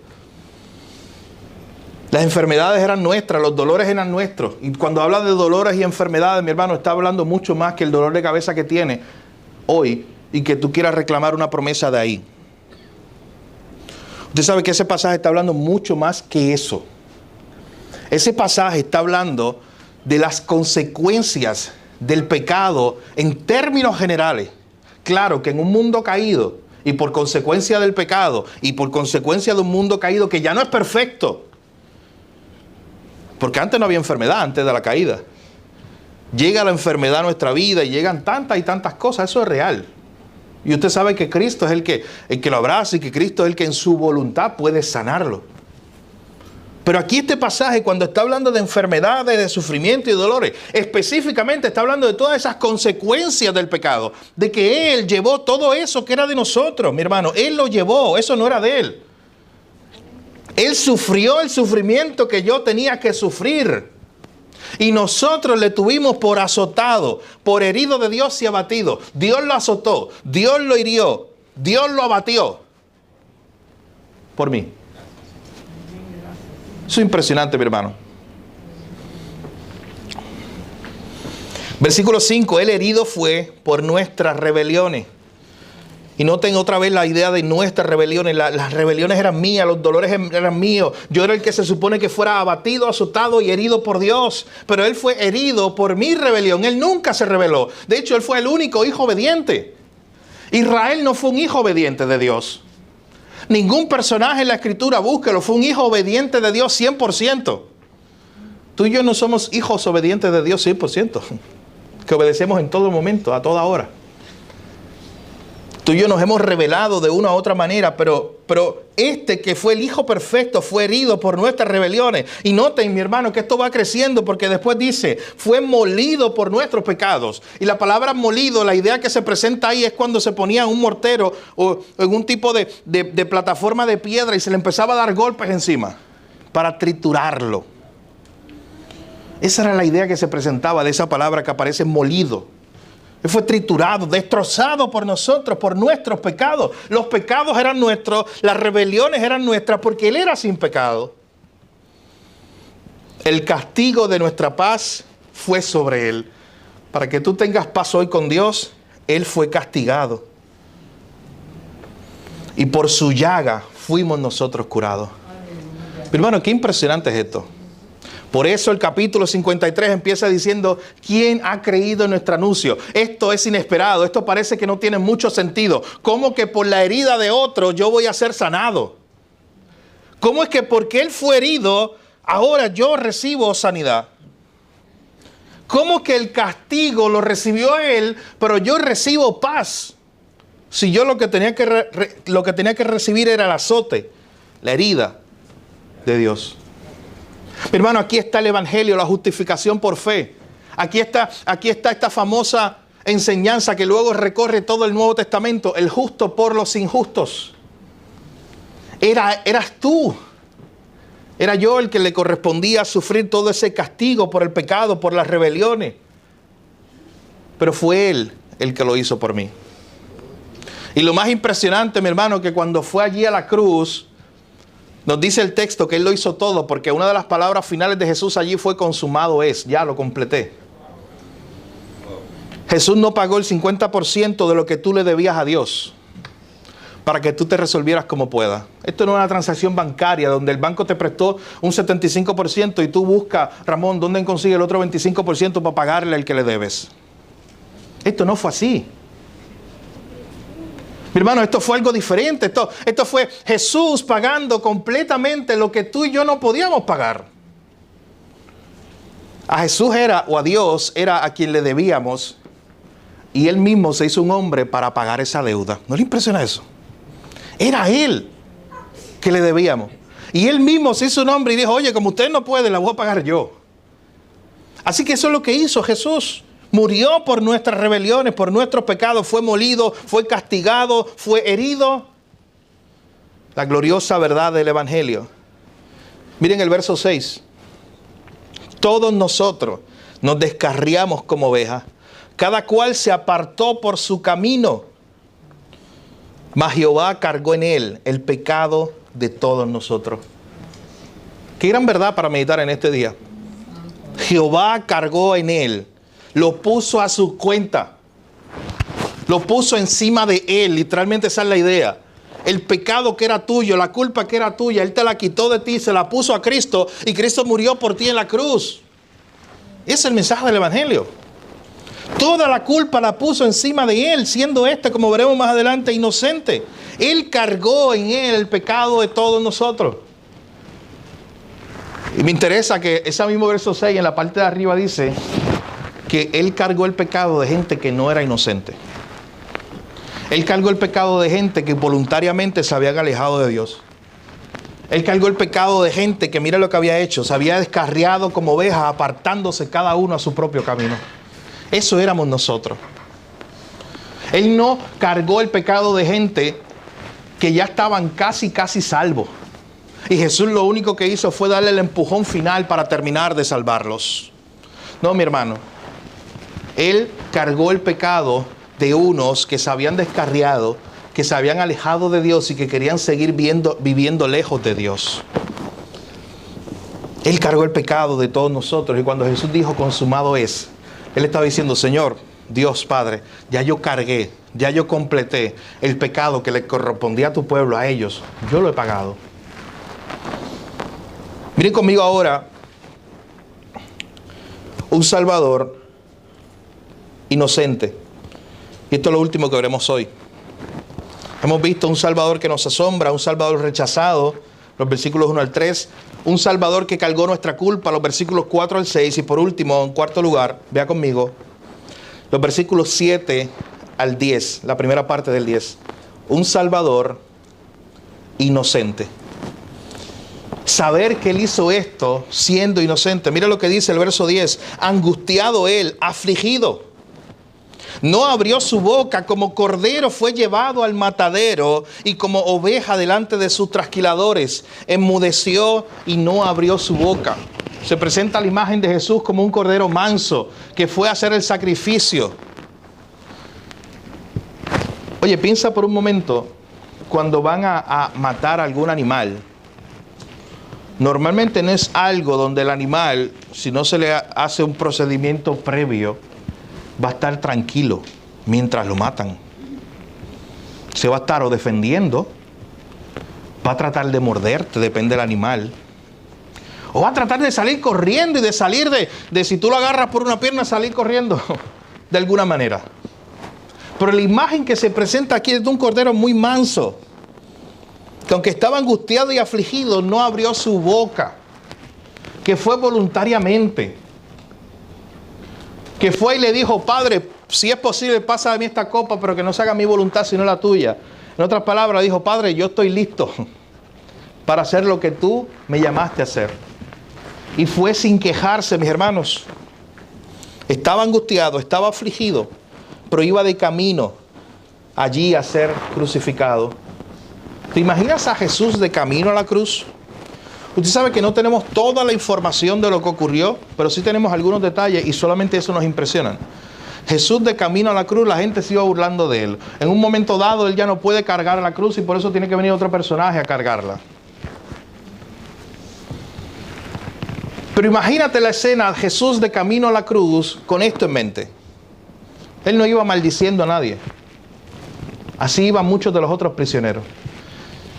S1: Las enfermedades eran nuestras, los dolores eran nuestros. Y cuando habla de dolores y enfermedades, mi hermano, está hablando mucho más que el dolor de cabeza que tiene hoy y que tú quieras reclamar una promesa de ahí. Usted sabe que ese pasaje está hablando mucho más que eso. Ese pasaje está hablando de las consecuencias del pecado en términos generales. Claro que en un mundo caído y por consecuencia del pecado y por consecuencia de un mundo caído que ya no es perfecto, porque antes no había enfermedad, antes de la caída. Llega la enfermedad a nuestra vida y llegan tantas y tantas cosas, eso es real. Y usted sabe que Cristo es el que lo abraza y que Cristo es el que en su voluntad puede sanarlo. Pero aquí este pasaje, cuando está hablando de enfermedades, de sufrimiento y dolores, específicamente está hablando de todas esas consecuencias del pecado, de que Él llevó todo eso que era de nosotros, mi hermano. Él lo llevó, eso no era de Él. Él sufrió el sufrimiento que yo tenía que sufrir. Y nosotros le tuvimos por azotado, por herido de Dios y abatido. Dios lo azotó, Dios lo hirió, Dios lo abatió. Por mí. Eso es impresionante, mi hermano. Versículo 5, Él herido fue por nuestras rebeliones. Y noten otra vez la idea de nuestras rebeliones. Las rebeliones eran mías, los dolores eran míos. Yo era el que se supone que fuera abatido, azotado y herido por Dios. Pero Él fue herido por mi rebelión. Él nunca se rebeló. De hecho, Él fue el único hijo obediente. Israel no fue un hijo obediente de Dios. Ningún personaje en la Escritura, búsquelo, fue un hijo obediente de Dios 100%. Tú y yo no somos hijos obedientes de Dios 100%. que obedecemos en todo momento, a toda hora. Tú y yo nos hemos revelado de una u otra manera, pero este que fue el Hijo perfecto fue herido por nuestras rebeliones. Y noten, mi hermano, que esto va creciendo porque después dice, fue molido por nuestros pecados. Y la palabra molido, la idea que se presenta ahí es cuando se ponía en un mortero o en un tipo de plataforma de piedra y se le empezaba a dar golpes encima para triturarlo. Esa era la idea que se presentaba de esa palabra que aparece molido. Él fue triturado, destrozado por nosotros, por nuestros pecados. Los pecados eran nuestros, las rebeliones eran nuestras, porque Él era sin pecado. El castigo de nuestra paz fue sobre Él. Para que tú tengas paz hoy con Dios, Él fue castigado. Y por su llaga fuimos nosotros curados. Hermano, qué impresionante es esto. Por eso el capítulo 53 empieza diciendo, ¿quién ha creído en nuestro anuncio? Esto es inesperado, esto parece que no tiene mucho sentido. ¿Cómo que por la herida de otro yo voy a ser sanado? ¿Cómo es que porque él fue herido, ahora yo recibo sanidad? ¿Cómo que el castigo lo recibió él, pero yo recibo paz? Si yo lo que tenía que recibir era el azote, la herida de Dios. Mi hermano, aquí está el Evangelio, la justificación por fe. Aquí está esta famosa enseñanza que luego recorre todo el Nuevo Testamento, el justo por los injustos. Eras tú. Era yo el que le correspondía sufrir todo ese castigo por el pecado, por las rebeliones. Pero fue Él el que lo hizo por mí. Y lo más impresionante, mi hermano, que cuando fue allí a la cruz, nos dice el texto que Él lo hizo todo, porque una de las palabras finales de Jesús allí fue consumado es, ya lo completé. Jesús no pagó el 50% de lo que tú le debías a Dios para que tú te resolvieras como puedas. Esto no es una transacción bancaria donde el banco te prestó un 75% y tú buscas, Ramón, ¿dónde consigue el otro 25% para pagarle al que le debes? Esto no fue así. Mi hermano, esto fue algo diferente. Esto fue Jesús pagando completamente lo que tú y yo no podíamos pagar. A Jesús o a Dios era a quien le debíamos, y Él mismo se hizo un hombre para pagar esa deuda. ¿No le impresiona eso? Era a Él que le debíamos. Y Él mismo se hizo un hombre y dijo, oye, como usted no puede, la voy a pagar yo. Así que eso es lo que hizo Jesús. Murió por nuestras rebeliones, por nuestros pecados, fue molido, fue castigado, fue herido. La gloriosa verdad del Evangelio. Miren el verso 6. Todos nosotros nos descarriamos como ovejas, cada cual se apartó por su camino, mas Jehová cargó en él el pecado de todos nosotros. Qué gran verdad para meditar en este día. Jehová cargó en él. Lo puso a su cuenta. Lo puso encima de él. Literalmente esa es la idea. El pecado que era tuyo, la culpa que era tuya, Él te la quitó de ti, se la puso a Cristo y Cristo murió por ti en la cruz. Ese es el mensaje del Evangelio. Toda la culpa la puso encima de Él, siendo como veremos más adelante, inocente. Él cargó en Él el pecado de todos nosotros. Y me interesa que ese mismo verso 6 en la parte de arriba dice que Él cargó el pecado de gente que no era inocente. Él cargó el pecado de gente que voluntariamente se habían alejado de Dios. Él cargó el pecado de gente que, mira lo que había hecho, se había descarriado como ovejas, apartándose cada uno a su propio camino. Eso éramos nosotros. Él no cargó el pecado de gente que ya estaban casi salvos. Y Jesús lo único que hizo fue darle el empujón final para terminar de salvarlos. No, mi hermano. Él cargó el pecado de unos que se habían descarriado, que se habían alejado de Dios y que querían seguir viviendo lejos de Dios. Él cargó el pecado de todos nosotros. Y cuando Jesús dijo consumado es, Él estaba diciendo, Señor, Dios Padre, ya yo cargué, ya yo completé el pecado que le correspondía a tu pueblo, a ellos. Yo lo he pagado. Miren conmigo ahora un Salvador inocente. Y esto es lo último que veremos hoy. Hemos visto un Salvador que nos asombra, un Salvador rechazado, los versículos 1 al 3, un Salvador que cargó nuestra culpa, los versículos 4 al 6, y por último, en cuarto lugar, vea conmigo, Los versículos 7 al 10, la primera parte del 10. Un Salvador inocente. Saber que Él hizo esto siendo inocente. Mira lo que dice el verso 10. Angustiado Él, afligido. No abrió su boca, como cordero fue llevado al matadero y como oveja delante de sus trasquiladores. Enmudeció y no abrió su boca. Se presenta la imagen de Jesús como un cordero manso que fue a hacer el sacrificio. Oye, piensa por un momento, cuando van a matar a algún animal, normalmente no es algo donde el animal, si no se le hace un procedimiento previo, va a estar tranquilo mientras lo matan. Se va a estar o defendiendo, va a tratar de morderte, depende del animal, o va a tratar de salir corriendo y de salir de si tú lo agarras por una pierna, salir corriendo de alguna manera. Pero la imagen que se presenta aquí es de un cordero muy manso, que aunque estaba angustiado y afligido, no abrió su boca, que fue voluntariamente, que fue y le dijo: Padre, si es posible, pasa de mí esta copa, pero que no se haga mi voluntad sino la tuya. En otras palabras, dijo: Padre, yo estoy listo para hacer lo que tú me llamaste a hacer. Y fue sin quejarse, mis hermanos. Estaba angustiado, estaba afligido, pero iba de camino allí a ser crucificado. ¿Te imaginas a Jesús de camino a la cruz? Usted sabe que no tenemos toda la información de lo que ocurrió, pero sí tenemos algunos detalles y solamente eso nos impresiona. Jesús de camino a la cruz, la gente se iba burlando de él. En un momento dado, él ya no puede cargar la cruz y por eso tiene que venir otro personaje a cargarla. Pero imagínate la escena, Jesús de camino a la cruz con esto en mente. Él no iba maldiciendo a nadie. Así iban muchos de los otros prisioneros.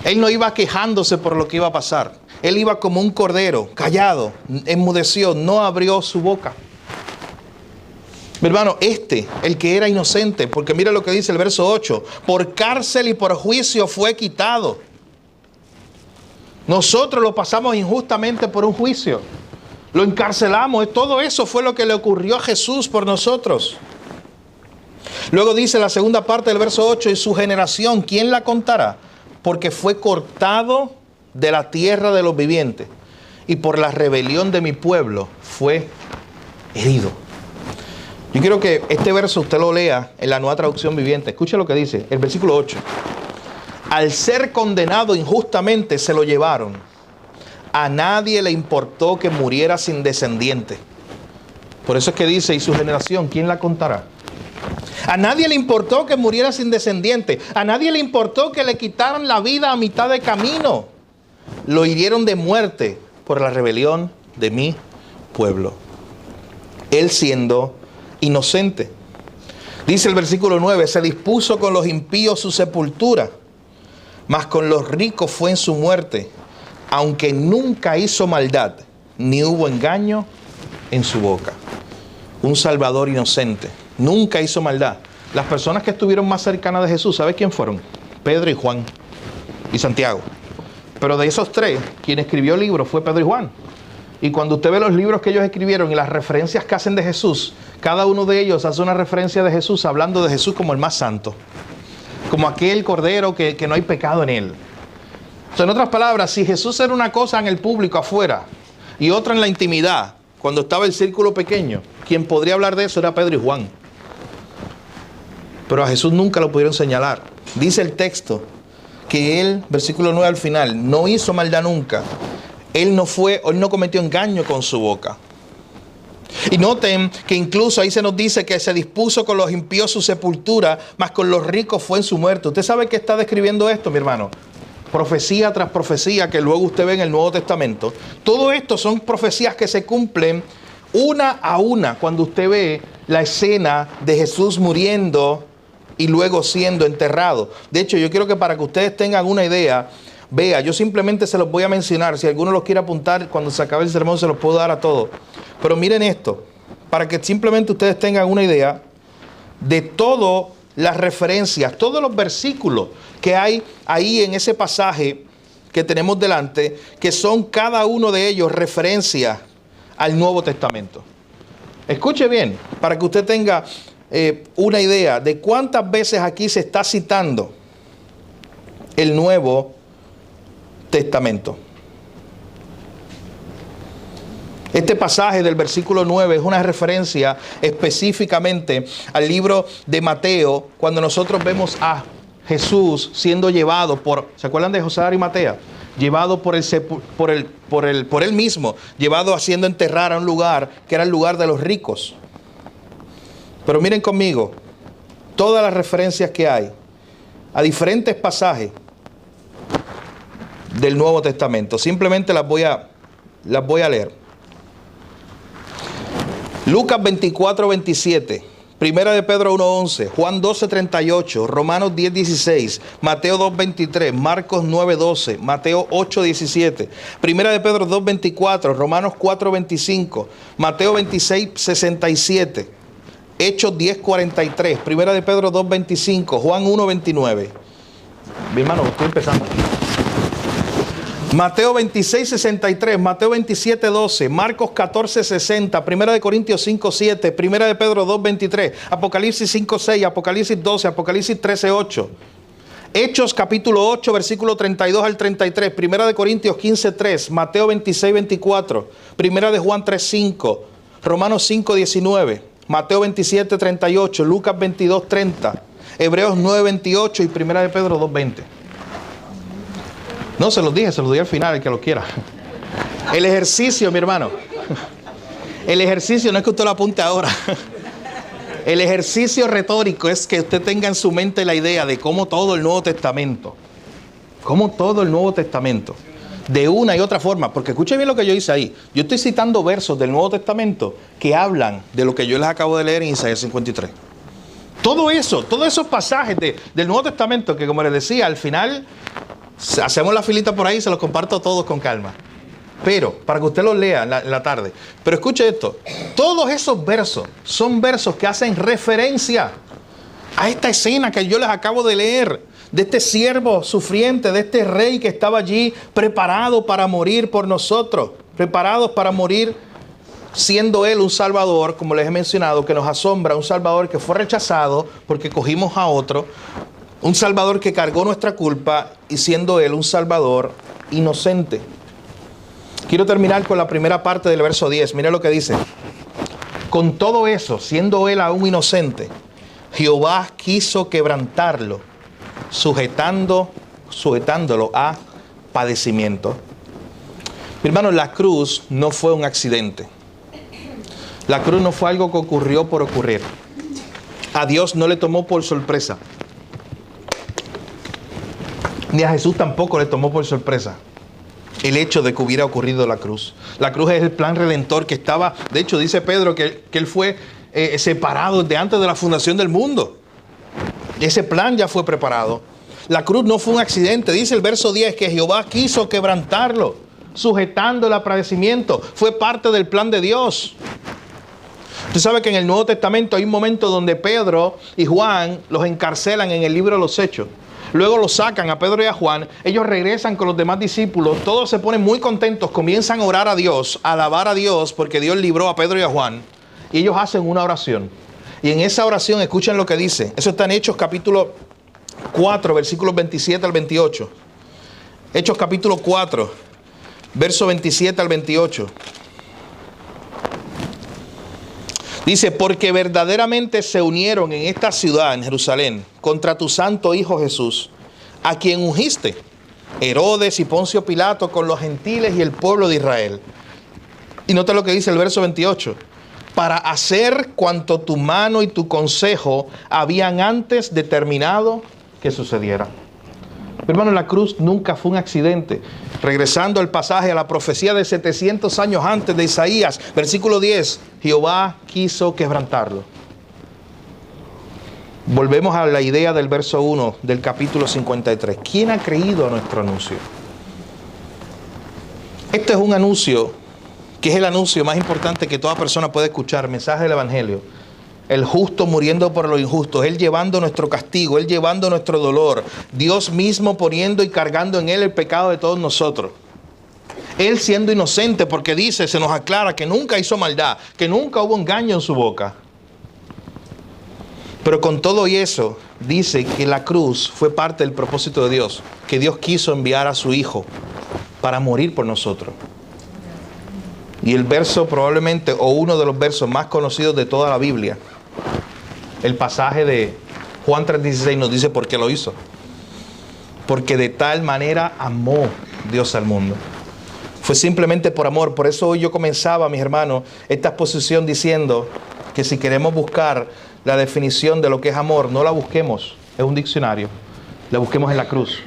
S1: Él no iba quejándose por lo que iba a pasar. Él iba como un cordero, callado, enmudeció, no abrió su boca. Mi hermano, el que era inocente, porque mira lo que dice el verso 8, por cárcel y por juicio fue quitado. Nosotros lo pasamos injustamente por un juicio. Lo encarcelamos. Todo eso fue lo que le ocurrió a Jesús por nosotros. Luego dice la segunda parte del verso 8, y su generación, ¿quién la contará? Porque fue cortado de la tierra de los vivientes, y por la rebelión de mi pueblo fue herido. Yo quiero que este verso usted lo lea en la Nueva Traducción Viviente. Escuche lo que dice, el versículo 8. Al ser condenado injustamente se lo llevaron. A nadie le importó que muriera sin descendiente. Por eso es que dice, y su generación, ¿quién la contará? A nadie le importó que muriera sin descendiente. A nadie le importó que le quitaran la vida a mitad de camino. Lo hirieron de muerte por la rebelión de mi pueblo. Él siendo inocente. Dice el versículo 9, se dispuso con los impíos su sepultura, mas con los ricos fue en su muerte, aunque nunca hizo maldad, ni hubo engaño en su boca. Un Salvador inocente. Nunca hizo maldad. Las personas que estuvieron más cercanas de Jesús, ¿sabe quién fueron? Pedro y Juan y Santiago. Pero de esos tres, quien escribió el libro fue Pedro y Juan. Y cuando usted ve los libros que ellos escribieron y las referencias que hacen de Jesús, cada uno de ellos hace una referencia de Jesús hablando de Jesús como el más santo. Como aquel cordero que no hay pecado en él. O sea, en otras palabras, si Jesús era una cosa en el público afuera y otra en la intimidad, cuando estaba el círculo pequeño, quien podría hablar de eso era Pedro y Juan. Pero a Jesús nunca lo pudieron señalar. Dice el texto que él, versículo 9 al final, no hizo maldad nunca. Él no cometió engaño con su boca. Y noten que incluso ahí se nos dice que se dispuso con los impíos su sepultura, mas con los ricos fue en su muerte. ¿Usted sabe qué está describiendo esto, mi hermano? Profecía tras profecía que luego usted ve en el Nuevo Testamento. Todo esto son profecías que se cumplen una a una cuando usted ve la escena de Jesús muriendo y luego siendo enterrado. De hecho, yo quiero que para que ustedes tengan una idea, vea, yo simplemente se los voy a mencionar. Si alguno los quiere apuntar, cuando se acabe el sermón se los puedo dar a todos. Pero miren esto, para que simplemente ustedes tengan una idea de todas las referencias, todos los versículos que hay ahí en ese pasaje que tenemos delante, que son cada uno de ellos referencia al Nuevo Testamento. Escuche bien, para que usted tenga una idea de cuántas veces aquí se está citando el Nuevo Testamento. Este pasaje del versículo 9 es una referencia específicamente al libro de Mateo, cuando nosotros vemos a Jesús siendo llevado por, ¿se acuerdan de José de Arimatea? Llevado por él mismo, llevado haciendo enterrar a un lugar que era el lugar de los ricos. Pero miren conmigo, todas las referencias que hay a diferentes pasajes del Nuevo Testamento, simplemente las voy a leer. Lucas 24, 27, Primera de Pedro 1, 11, Juan 12, 38, Romanos 10, 16, Mateo 2, 23, Marcos 9, 12, Mateo 8, 17, Primera de Pedro 2, 24, Romanos 4, 25, Mateo 26, 67, Hechos 10, 43, Primera de Pedro 2, 25, Juan 1, 29. Mi hermano, estoy empezando. Mateo 26, 63, Mateo 27, 12, Marcos 14, 60, Primera de Corintios 5, 7, Primera de Pedro 2, 23, Apocalipsis 5, 6, Apocalipsis 12, Apocalipsis 13, 8, Hechos capítulo 8, versículo 32 al 33, Primera de Corintios 15, 3, Mateo 26, 24, Primera de Juan 3, 5, Romanos 5, 19, Mateo 27, 38, Lucas 22, 30, Hebreos 9, 28 y Primera de Pedro 2, 20. No, se los dije, se los doy al final, el que lo quiera. El ejercicio, mi hermano. El ejercicio no es que usted lo apunte ahora. El ejercicio retórico es que usted tenga en su mente la idea de cómo todo el Nuevo Testamento, de una y otra forma, porque escuche bien lo que yo hice ahí. Yo estoy citando versos del Nuevo Testamento que hablan de lo que yo les acabo de leer en Isaías 53. Todo eso, todos esos pasajes del Nuevo Testamento que, como les decía, al final hacemos la filita por ahí y se los comparto a todos con calma. Pero, para que usted los lea en la tarde. Pero escuche esto. Todos esos versos son versos que hacen referencia a esta escena que yo les acabo de leer. De este siervo sufriente, de este rey que estaba allí preparado para morir por nosotros. Preparados para morir siendo él un salvador, como les he mencionado, que nos asombra. Un salvador que fue rechazado porque cogimos a otro. Un salvador que cargó nuestra culpa y siendo él un salvador inocente. Quiero terminar con la primera parte del verso 10. Mira lo que dice. Con todo eso, siendo él aún inocente, Jehová quiso quebrantarlo, sujetándolo a padecimiento. Mi hermano, la cruz no fue un accidente. La cruz no fue algo que ocurrió por ocurrir. A Dios no le tomó por sorpresa. Ni a Jesús tampoco le tomó por sorpresa el hecho de que hubiera ocurrido la cruz. La cruz es el plan redentor que estaba, de hecho dice Pedro que él fue separado desde antes de la fundación del mundo. Ese plan ya fue preparado. La cruz no fue un accidente. Dice el verso 10 que Jehová quiso quebrantarlo, sujetando el padecimiento. Fue parte del plan de Dios. Usted sabe que en el Nuevo Testamento hay un momento donde Pedro y Juan los encarcelan en el libro de los Hechos. Luego los sacan a Pedro y a Juan, ellos regresan con los demás discípulos, todos se ponen muy contentos, comienzan a orar a Dios, a alabar a Dios, porque Dios libró a Pedro y a Juan, y ellos hacen una oración. Y en esa oración, escuchen lo que dice, eso está en Hechos capítulo 4, versículos 27 al 28. Hechos capítulo 4, verso 27 al 28. Dice, porque verdaderamente se unieron en esta ciudad, en Jerusalén, contra tu santo Hijo Jesús, a quien ungiste, Herodes y Poncio Pilato, con los gentiles y el pueblo de Israel. Y nota lo que dice el verso 28. Para hacer cuanto tu mano y tu consejo habían antes determinado que sucediera. Hermano, la cruz nunca fue un accidente. Regresando al pasaje, a la profecía de 700 años antes de Isaías, versículo 10, Jehová quiso quebrantarlo. Volvemos a la idea del verso 1 del capítulo 53. ¿Quién ha creído a nuestro anuncio? Este es un anuncio que es el anuncio más importante que toda persona puede escuchar, mensaje del Evangelio. El justo muriendo por los injustos, Él llevando nuestro castigo, Él llevando nuestro dolor, Dios mismo poniendo y cargando en Él el pecado de todos nosotros. Él siendo inocente, porque dice, se nos aclara que nunca hizo maldad, que nunca hubo engaño en su boca. Pero con todo y eso, dice que la cruz fue parte del propósito de Dios, que Dios quiso enviar a su Hijo para morir por nosotros. Y el verso probablemente, o uno de los versos más conocidos de toda la Biblia, el pasaje de Juan 3:16 nos dice por qué lo hizo. Porque de tal manera amó Dios al mundo. Fue simplemente por amor. Por eso hoy yo comenzaba, mis hermanos, esta exposición diciendo que si queremos buscar la definición de lo que es amor, no la busquemos en un diccionario, la busquemos en la cruz.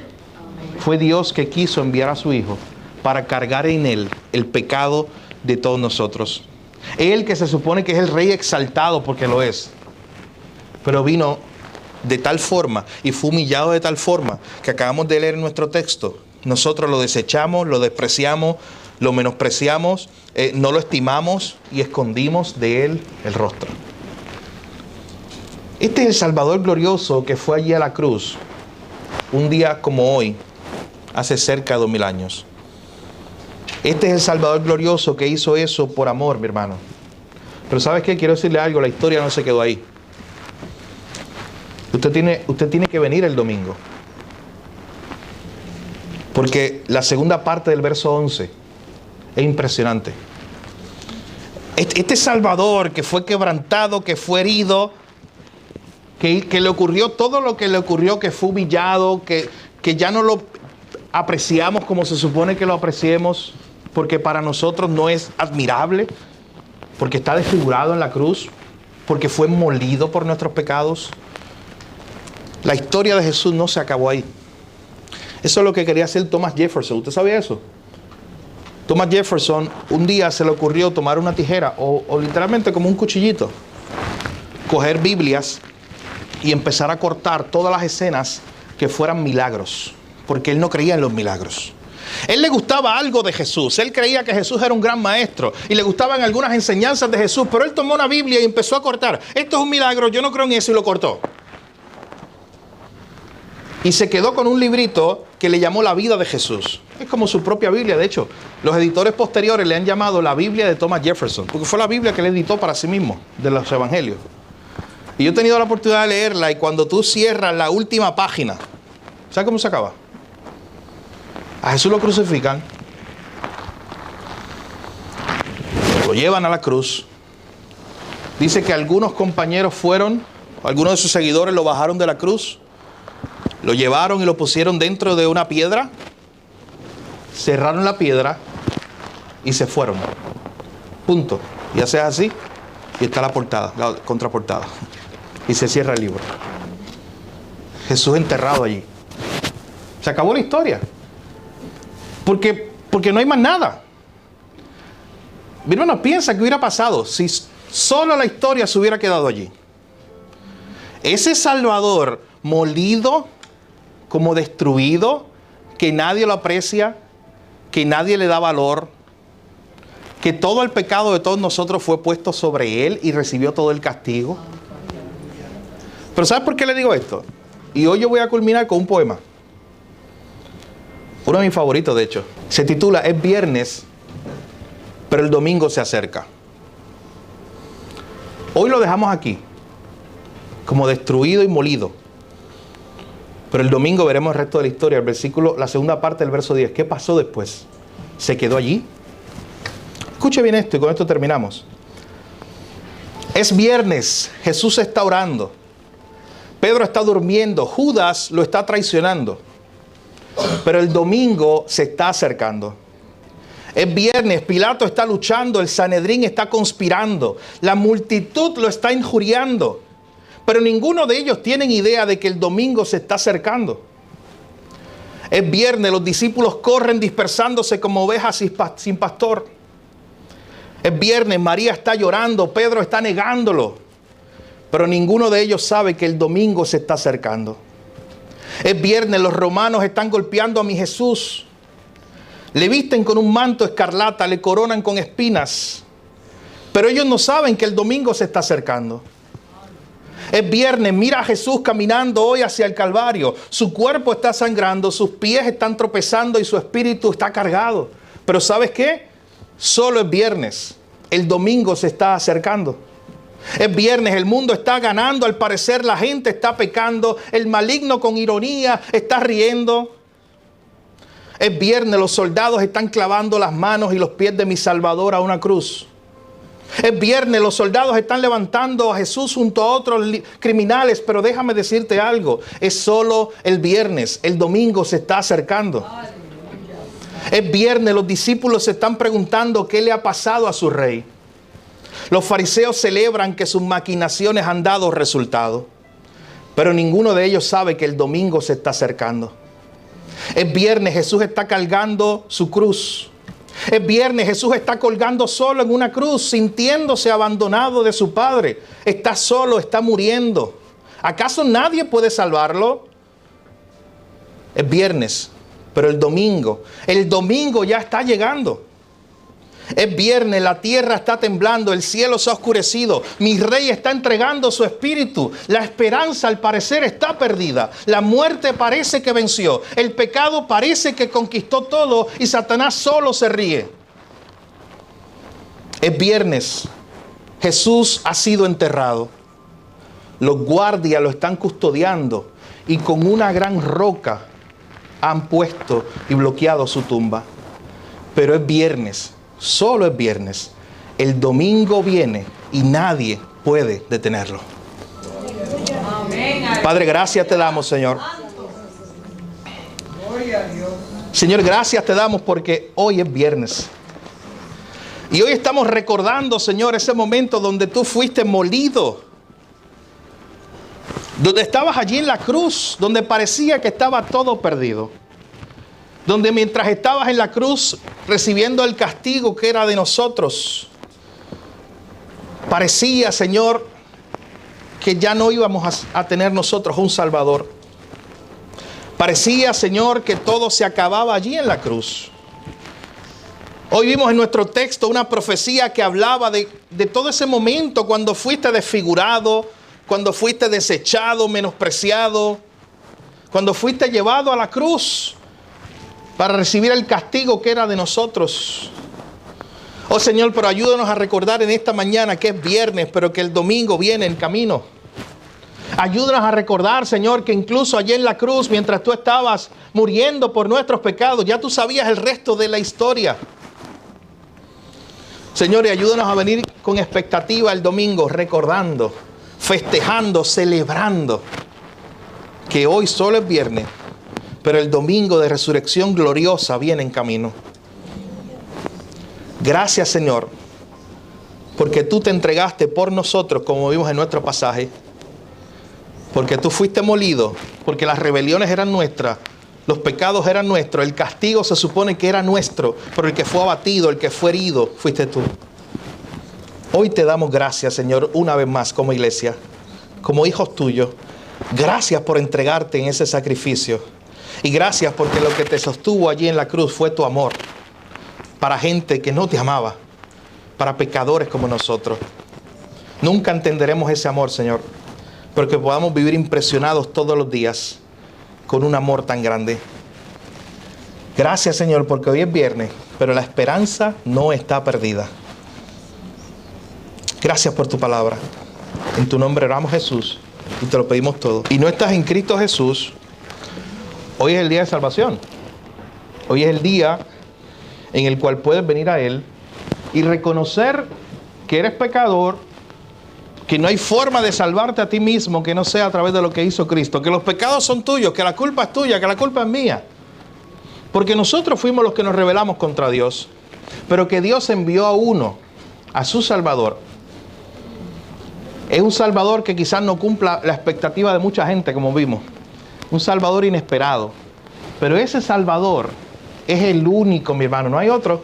S1: Fue Dios que quiso enviar a su Hijo para cargar en Él el pecado de todos nosotros. Él que se supone que es el Rey exaltado, porque lo es, pero vino de tal forma y fue humillado de tal forma que acabamos de leer en nuestro texto. Nosotros lo desechamos, lo despreciamos, lo menospreciamos, no lo estimamos y escondimos de Él el rostro. Este es el Salvador glorioso que fue allí a la cruz un día como hoy, hace cerca de 2000 años. Este es el Salvador glorioso que hizo eso por amor, mi hermano. Pero ¿sabes qué? Quiero decirle algo, la historia no se quedó ahí. Usted tiene que venir el domingo. Porque la segunda parte del verso 11 es impresionante. Este Salvador que fue quebrantado, que fue herido, que le ocurrió todo lo que le ocurrió, que fue humillado, que ya no lo apreciamos como se supone que lo apreciemos, porque para nosotros no es admirable, porque está desfigurado en la cruz, porque fue molido por nuestros pecados. La historia de Jesús no se acabó ahí. Eso es lo que quería hacer Thomas Jefferson. ¿Usted sabía eso? Thomas Jefferson un día se le ocurrió tomar una tijera o literalmente como un cuchillito, coger Biblias y empezar a cortar todas las escenas que fueran milagros, porque él no creía en los milagros. Él le gustaba algo de Jesús. Él creía que Jesús era un gran maestro y le gustaban algunas enseñanzas de Jesús, pero él tomó una Biblia y empezó a cortar. Esto es un milagro, yo no creo en eso, y lo cortó. Y se quedó con un librito que le llamó La vida de Jesús. Es como su propia Biblia. De hecho, los editores posteriores le han llamado la Biblia de Thomas Jefferson, porque fue la Biblia que él editó para sí mismo, de los evangelios. Y yo he tenido la oportunidad de leerla, y cuando tú cierras la última página, ¿sabes cómo se acaba? A Jesús lo crucifican, lo llevan a la cruz. Dice que algunos compañeros fueron, algunos de sus seguidores lo bajaron de la cruz, lo llevaron y lo pusieron dentro de una piedra, cerraron la piedra y se fueron. Punto. Y haces así y está la portada, la contraportada. Y se cierra el libro. Jesús enterrado allí. Se acabó la historia. Porque no hay más nada. Mi hermano, piensa que hubiera pasado si solo la historia se hubiera quedado allí. Ese Salvador molido, como destruido, que nadie lo aprecia, que nadie le da valor, que todo el pecado de todos nosotros fue puesto sobre él y recibió todo el castigo. Pero ¿sabes por qué le digo esto? Y hoy yo voy a culminar con un poema. Uno de mis favoritos, de hecho. Se titula Es viernes, pero el domingo se acerca. Hoy lo dejamos aquí, como destruido y molido. Pero el domingo veremos el resto de la historia, el versículo, la segunda parte del verso 10. ¿Qué pasó después? ¿Se quedó allí? Escuche bien esto y con esto terminamos. Es viernes, Jesús está orando. Pedro está durmiendo, Judas lo está traicionando. Pero el domingo se está acercando. Es viernes, Pilato está luchando, el Sanedrín está conspirando, la multitud lo está injuriando. Pero ninguno de ellos tienen idea de que el domingo se está acercando. Es viernes, los discípulos corren dispersándose como ovejas sin pastor. Es viernes, María está llorando, Pedro está negándolo. Pero ninguno de ellos sabe que el domingo se está acercando. Es viernes, los romanos están golpeando a mi Jesús. Le visten con un manto escarlata, le coronan con espinas. Pero ellos no saben que el domingo se está acercando. Es viernes, mira a Jesús caminando hoy hacia el Calvario. Su cuerpo está sangrando, sus pies están tropezando y su espíritu está cargado. Pero ¿sabes qué? Solo es viernes. El domingo se está acercando. Es viernes, el mundo está ganando, al parecer la gente está pecando, el maligno con ironía está riendo. Es viernes, los soldados están clavando las manos y los pies de mi Salvador a una cruz. Es viernes, los soldados están levantando a Jesús junto a otros criminales, pero déjame decirte algo, es solo el viernes, el domingo se está acercando. Es viernes, los discípulos se están preguntando qué le ha pasado a su rey. Los fariseos celebran que sus maquinaciones han dado resultado, pero ninguno de ellos sabe que el domingo se está acercando. Es viernes, Jesús está cargando su cruz. Es viernes, Jesús está colgando solo en una cruz, sintiéndose abandonado de su Padre. Está solo, está muriendo. ¿Acaso nadie puede salvarlo? Es viernes, pero el domingo ya está llegando. Es viernes, la tierra está temblando, el cielo se ha oscurecido, mi rey está entregando su espíritu, la esperanza al parecer está perdida, la muerte parece que venció, el pecado parece que conquistó todo y Satanás solo se ríe. Es viernes, Jesús ha sido enterrado, los guardias lo están custodiando y con una gran roca han puesto y bloqueado su tumba. Pero es viernes. Solo es viernes. El domingo viene y nadie puede detenerlo. Padre, gracias te damos, Señor. Señor, gracias te damos porque hoy es viernes. Y hoy estamos recordando, Señor, ese momento donde tú fuiste molido. Donde estabas allí en la cruz, donde parecía que estaba todo perdido. Donde mientras estabas en la cruz recibiendo el castigo que era de nosotros, parecía, Señor, que ya no íbamos a tener nosotros un Salvador. Parecía, Señor, que todo se acababa allí en la cruz. Hoy vimos en nuestro texto una profecía que hablaba de todo ese momento cuando fuiste desfigurado, cuando fuiste desechado, menospreciado, cuando fuiste llevado a la cruz para recibir el castigo que era de nosotros. Oh Señor, pero ayúdanos a recordar en esta mañana que es viernes, pero que el domingo viene en camino. Ayúdanos a recordar, Señor, que incluso allí en la cruz, mientras tú estabas muriendo por nuestros pecados, ya tú sabías el resto de la historia. Señor, y ayúdanos a venir con expectativa el domingo, recordando, festejando, celebrando que hoy solo es viernes, pero el domingo de resurrección gloriosa viene en camino. Gracias, Señor, porque tú te entregaste por nosotros, como vimos en nuestro pasaje, porque tú fuiste molido, porque las rebeliones eran nuestras, los pecados eran nuestros, el castigo se supone que era nuestro, pero el que fue abatido, el que fue herido, fuiste tú. Hoy te damos gracias, Señor, una vez más como iglesia, como hijos tuyos. Gracias por entregarte en ese sacrificio. Y gracias porque lo que te sostuvo allí en la cruz fue tu amor para gente que no te amaba, para pecadores como nosotros. Nunca entenderemos ese amor, Señor, pero que podamos vivir impresionados todos los días con un amor tan grande. Gracias, Señor, porque hoy es viernes, pero la esperanza no está perdida. Gracias por tu palabra. En tu nombre oramos, Jesús, y te lo pedimos todo. Y no estás en Cristo Jesús. Hoy es el día de salvación. Hoy es el día en el cual puedes venir a Él y reconocer que eres pecador, que no hay forma de salvarte a ti mismo que no sea a través de lo que hizo Cristo, que los pecados son tuyos, que la culpa es tuya, que la culpa es mía. Porque nosotros fuimos los que nos rebelamos contra Dios, pero que Dios envió a uno, a su Salvador. Es un Salvador que quizás no cumpla la expectativa de mucha gente, como vimos. Un Salvador inesperado. Pero ese Salvador es el único, mi hermano, no hay otro.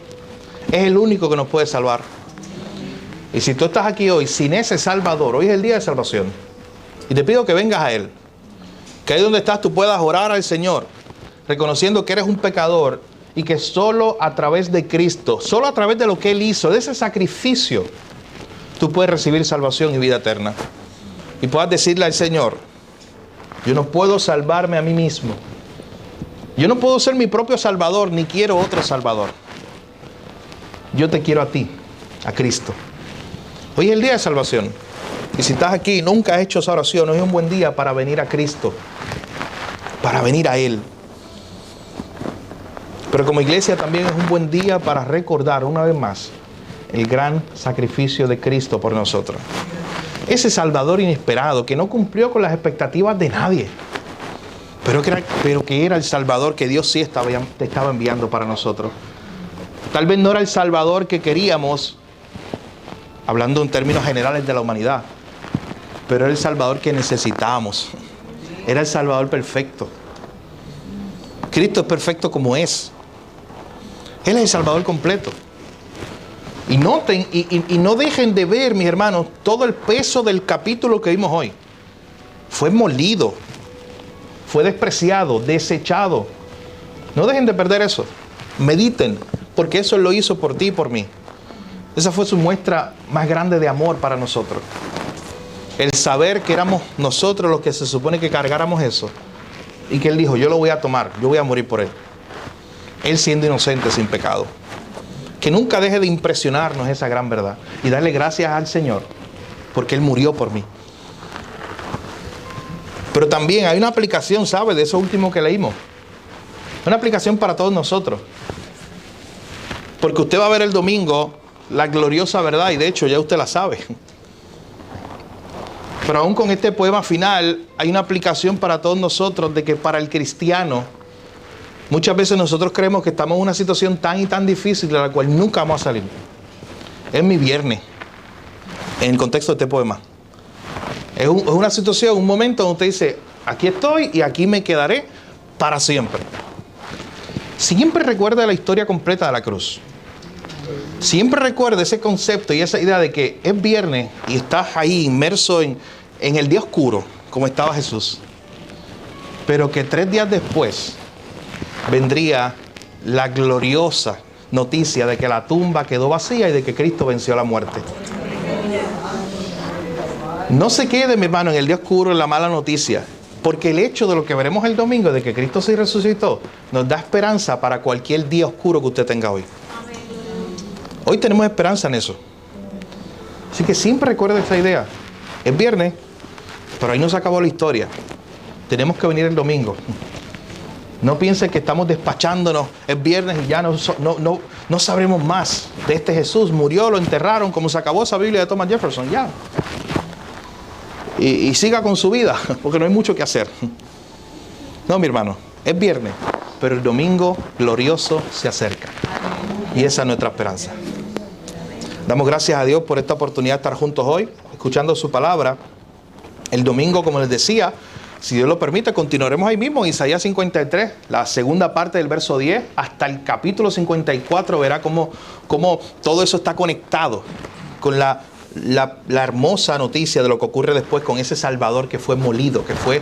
S1: Es el único que nos puede salvar. Y si tú estás aquí hoy sin ese Salvador, hoy es el día de salvación. Y te pido que vengas a Él. Que ahí donde estás tú puedas orar al Señor, reconociendo que eres un pecador y que solo a través de Cristo, solo a través de lo que Él hizo, de ese sacrificio, tú puedes recibir salvación y vida eterna. Y puedas decirle al Señor: yo no puedo salvarme a mí mismo. Yo no puedo ser mi propio Salvador, ni quiero otro Salvador. Yo te quiero a ti, a Cristo. Hoy es el día de salvación. Y si estás aquí y nunca has hecho esa oración, hoy es un buen día para venir a Cristo, para venir a Él. Pero como iglesia también es un buen día para recordar una vez más el gran sacrificio de Cristo por nosotros. Ese Salvador inesperado que no cumplió con las expectativas de nadie, pero que era el Salvador que Dios sí estaba enviando para nosotros. Tal vez no era el Salvador que queríamos, hablando en términos generales de la humanidad, pero era el Salvador que necesitábamos. Era el Salvador perfecto. Cristo es perfecto como es. Él es el Salvador completo. Y noten y no dejen de ver, mis hermanos, todo el peso del capítulo que vimos hoy. Fue molido, fue despreciado, desechado. No dejen de perder eso. Mediten, porque eso lo hizo por ti y por mí. Esa fue su muestra más grande de amor para nosotros. El saber que éramos nosotros los que se supone que cargáramos eso. Y que Él dijo, yo lo voy a tomar, yo voy a morir por Él. Él siendo inocente, sin pecado. Que nunca deje de impresionarnos esa gran verdad. Y darle gracias al Señor, porque Él murió por mí. Pero también hay una aplicación, ¿sabe? De eso último que leímos. Una aplicación para todos nosotros. Porque usted va a ver el domingo la gloriosa verdad, y de hecho ya usted la sabe. Pero aún con este poema final hay una aplicación para todos nosotros de que para el cristiano muchas veces nosotros creemos que estamos en una situación tan y tan difícil de la cual nunca vamos a salir. Es mi viernes, en el contexto de este poema. Es una situación, un momento donde usted dice, aquí estoy y aquí me quedaré para siempre. Siempre recuerda la historia completa de la cruz. Siempre recuerda ese concepto y esa idea de que es viernes y estás ahí inmerso en el día oscuro, como estaba Jesús. Pero que 3 días después vendría la gloriosa noticia de que la tumba quedó vacía y de que Cristo venció la muerte. No se quede, mi hermano, en el día oscuro, en la mala noticia, porque el hecho de lo que veremos el domingo, de que Cristo se resucitó, nos da esperanza para cualquier día oscuro que usted tenga hoy. Hoy tenemos esperanza en eso. Así que siempre recuerde esta idea. Es viernes, pero ahí no se acabó la historia. Tenemos que venir el domingo. No piensen que estamos despachándonos. Es viernes y ya no sabremos más de este Jesús. Murió, lo enterraron, como se acabó esa Biblia de Thomas Jefferson. Ya. Y siga con su vida, porque no hay mucho que hacer. No, mi hermano, es viernes, pero el domingo glorioso se acerca. Y esa es nuestra esperanza. Damos gracias a Dios por esta oportunidad de estar juntos hoy, escuchando su palabra. El domingo, como les decía, si Dios lo permite, continuaremos ahí mismo, Isaías 53, la segunda parte del verso 10, hasta el capítulo 54, verá cómo todo eso está conectado con la hermosa noticia de lo que ocurre después con ese Salvador que fue molido, que fue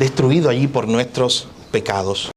S1: destruido allí por nuestros pecados.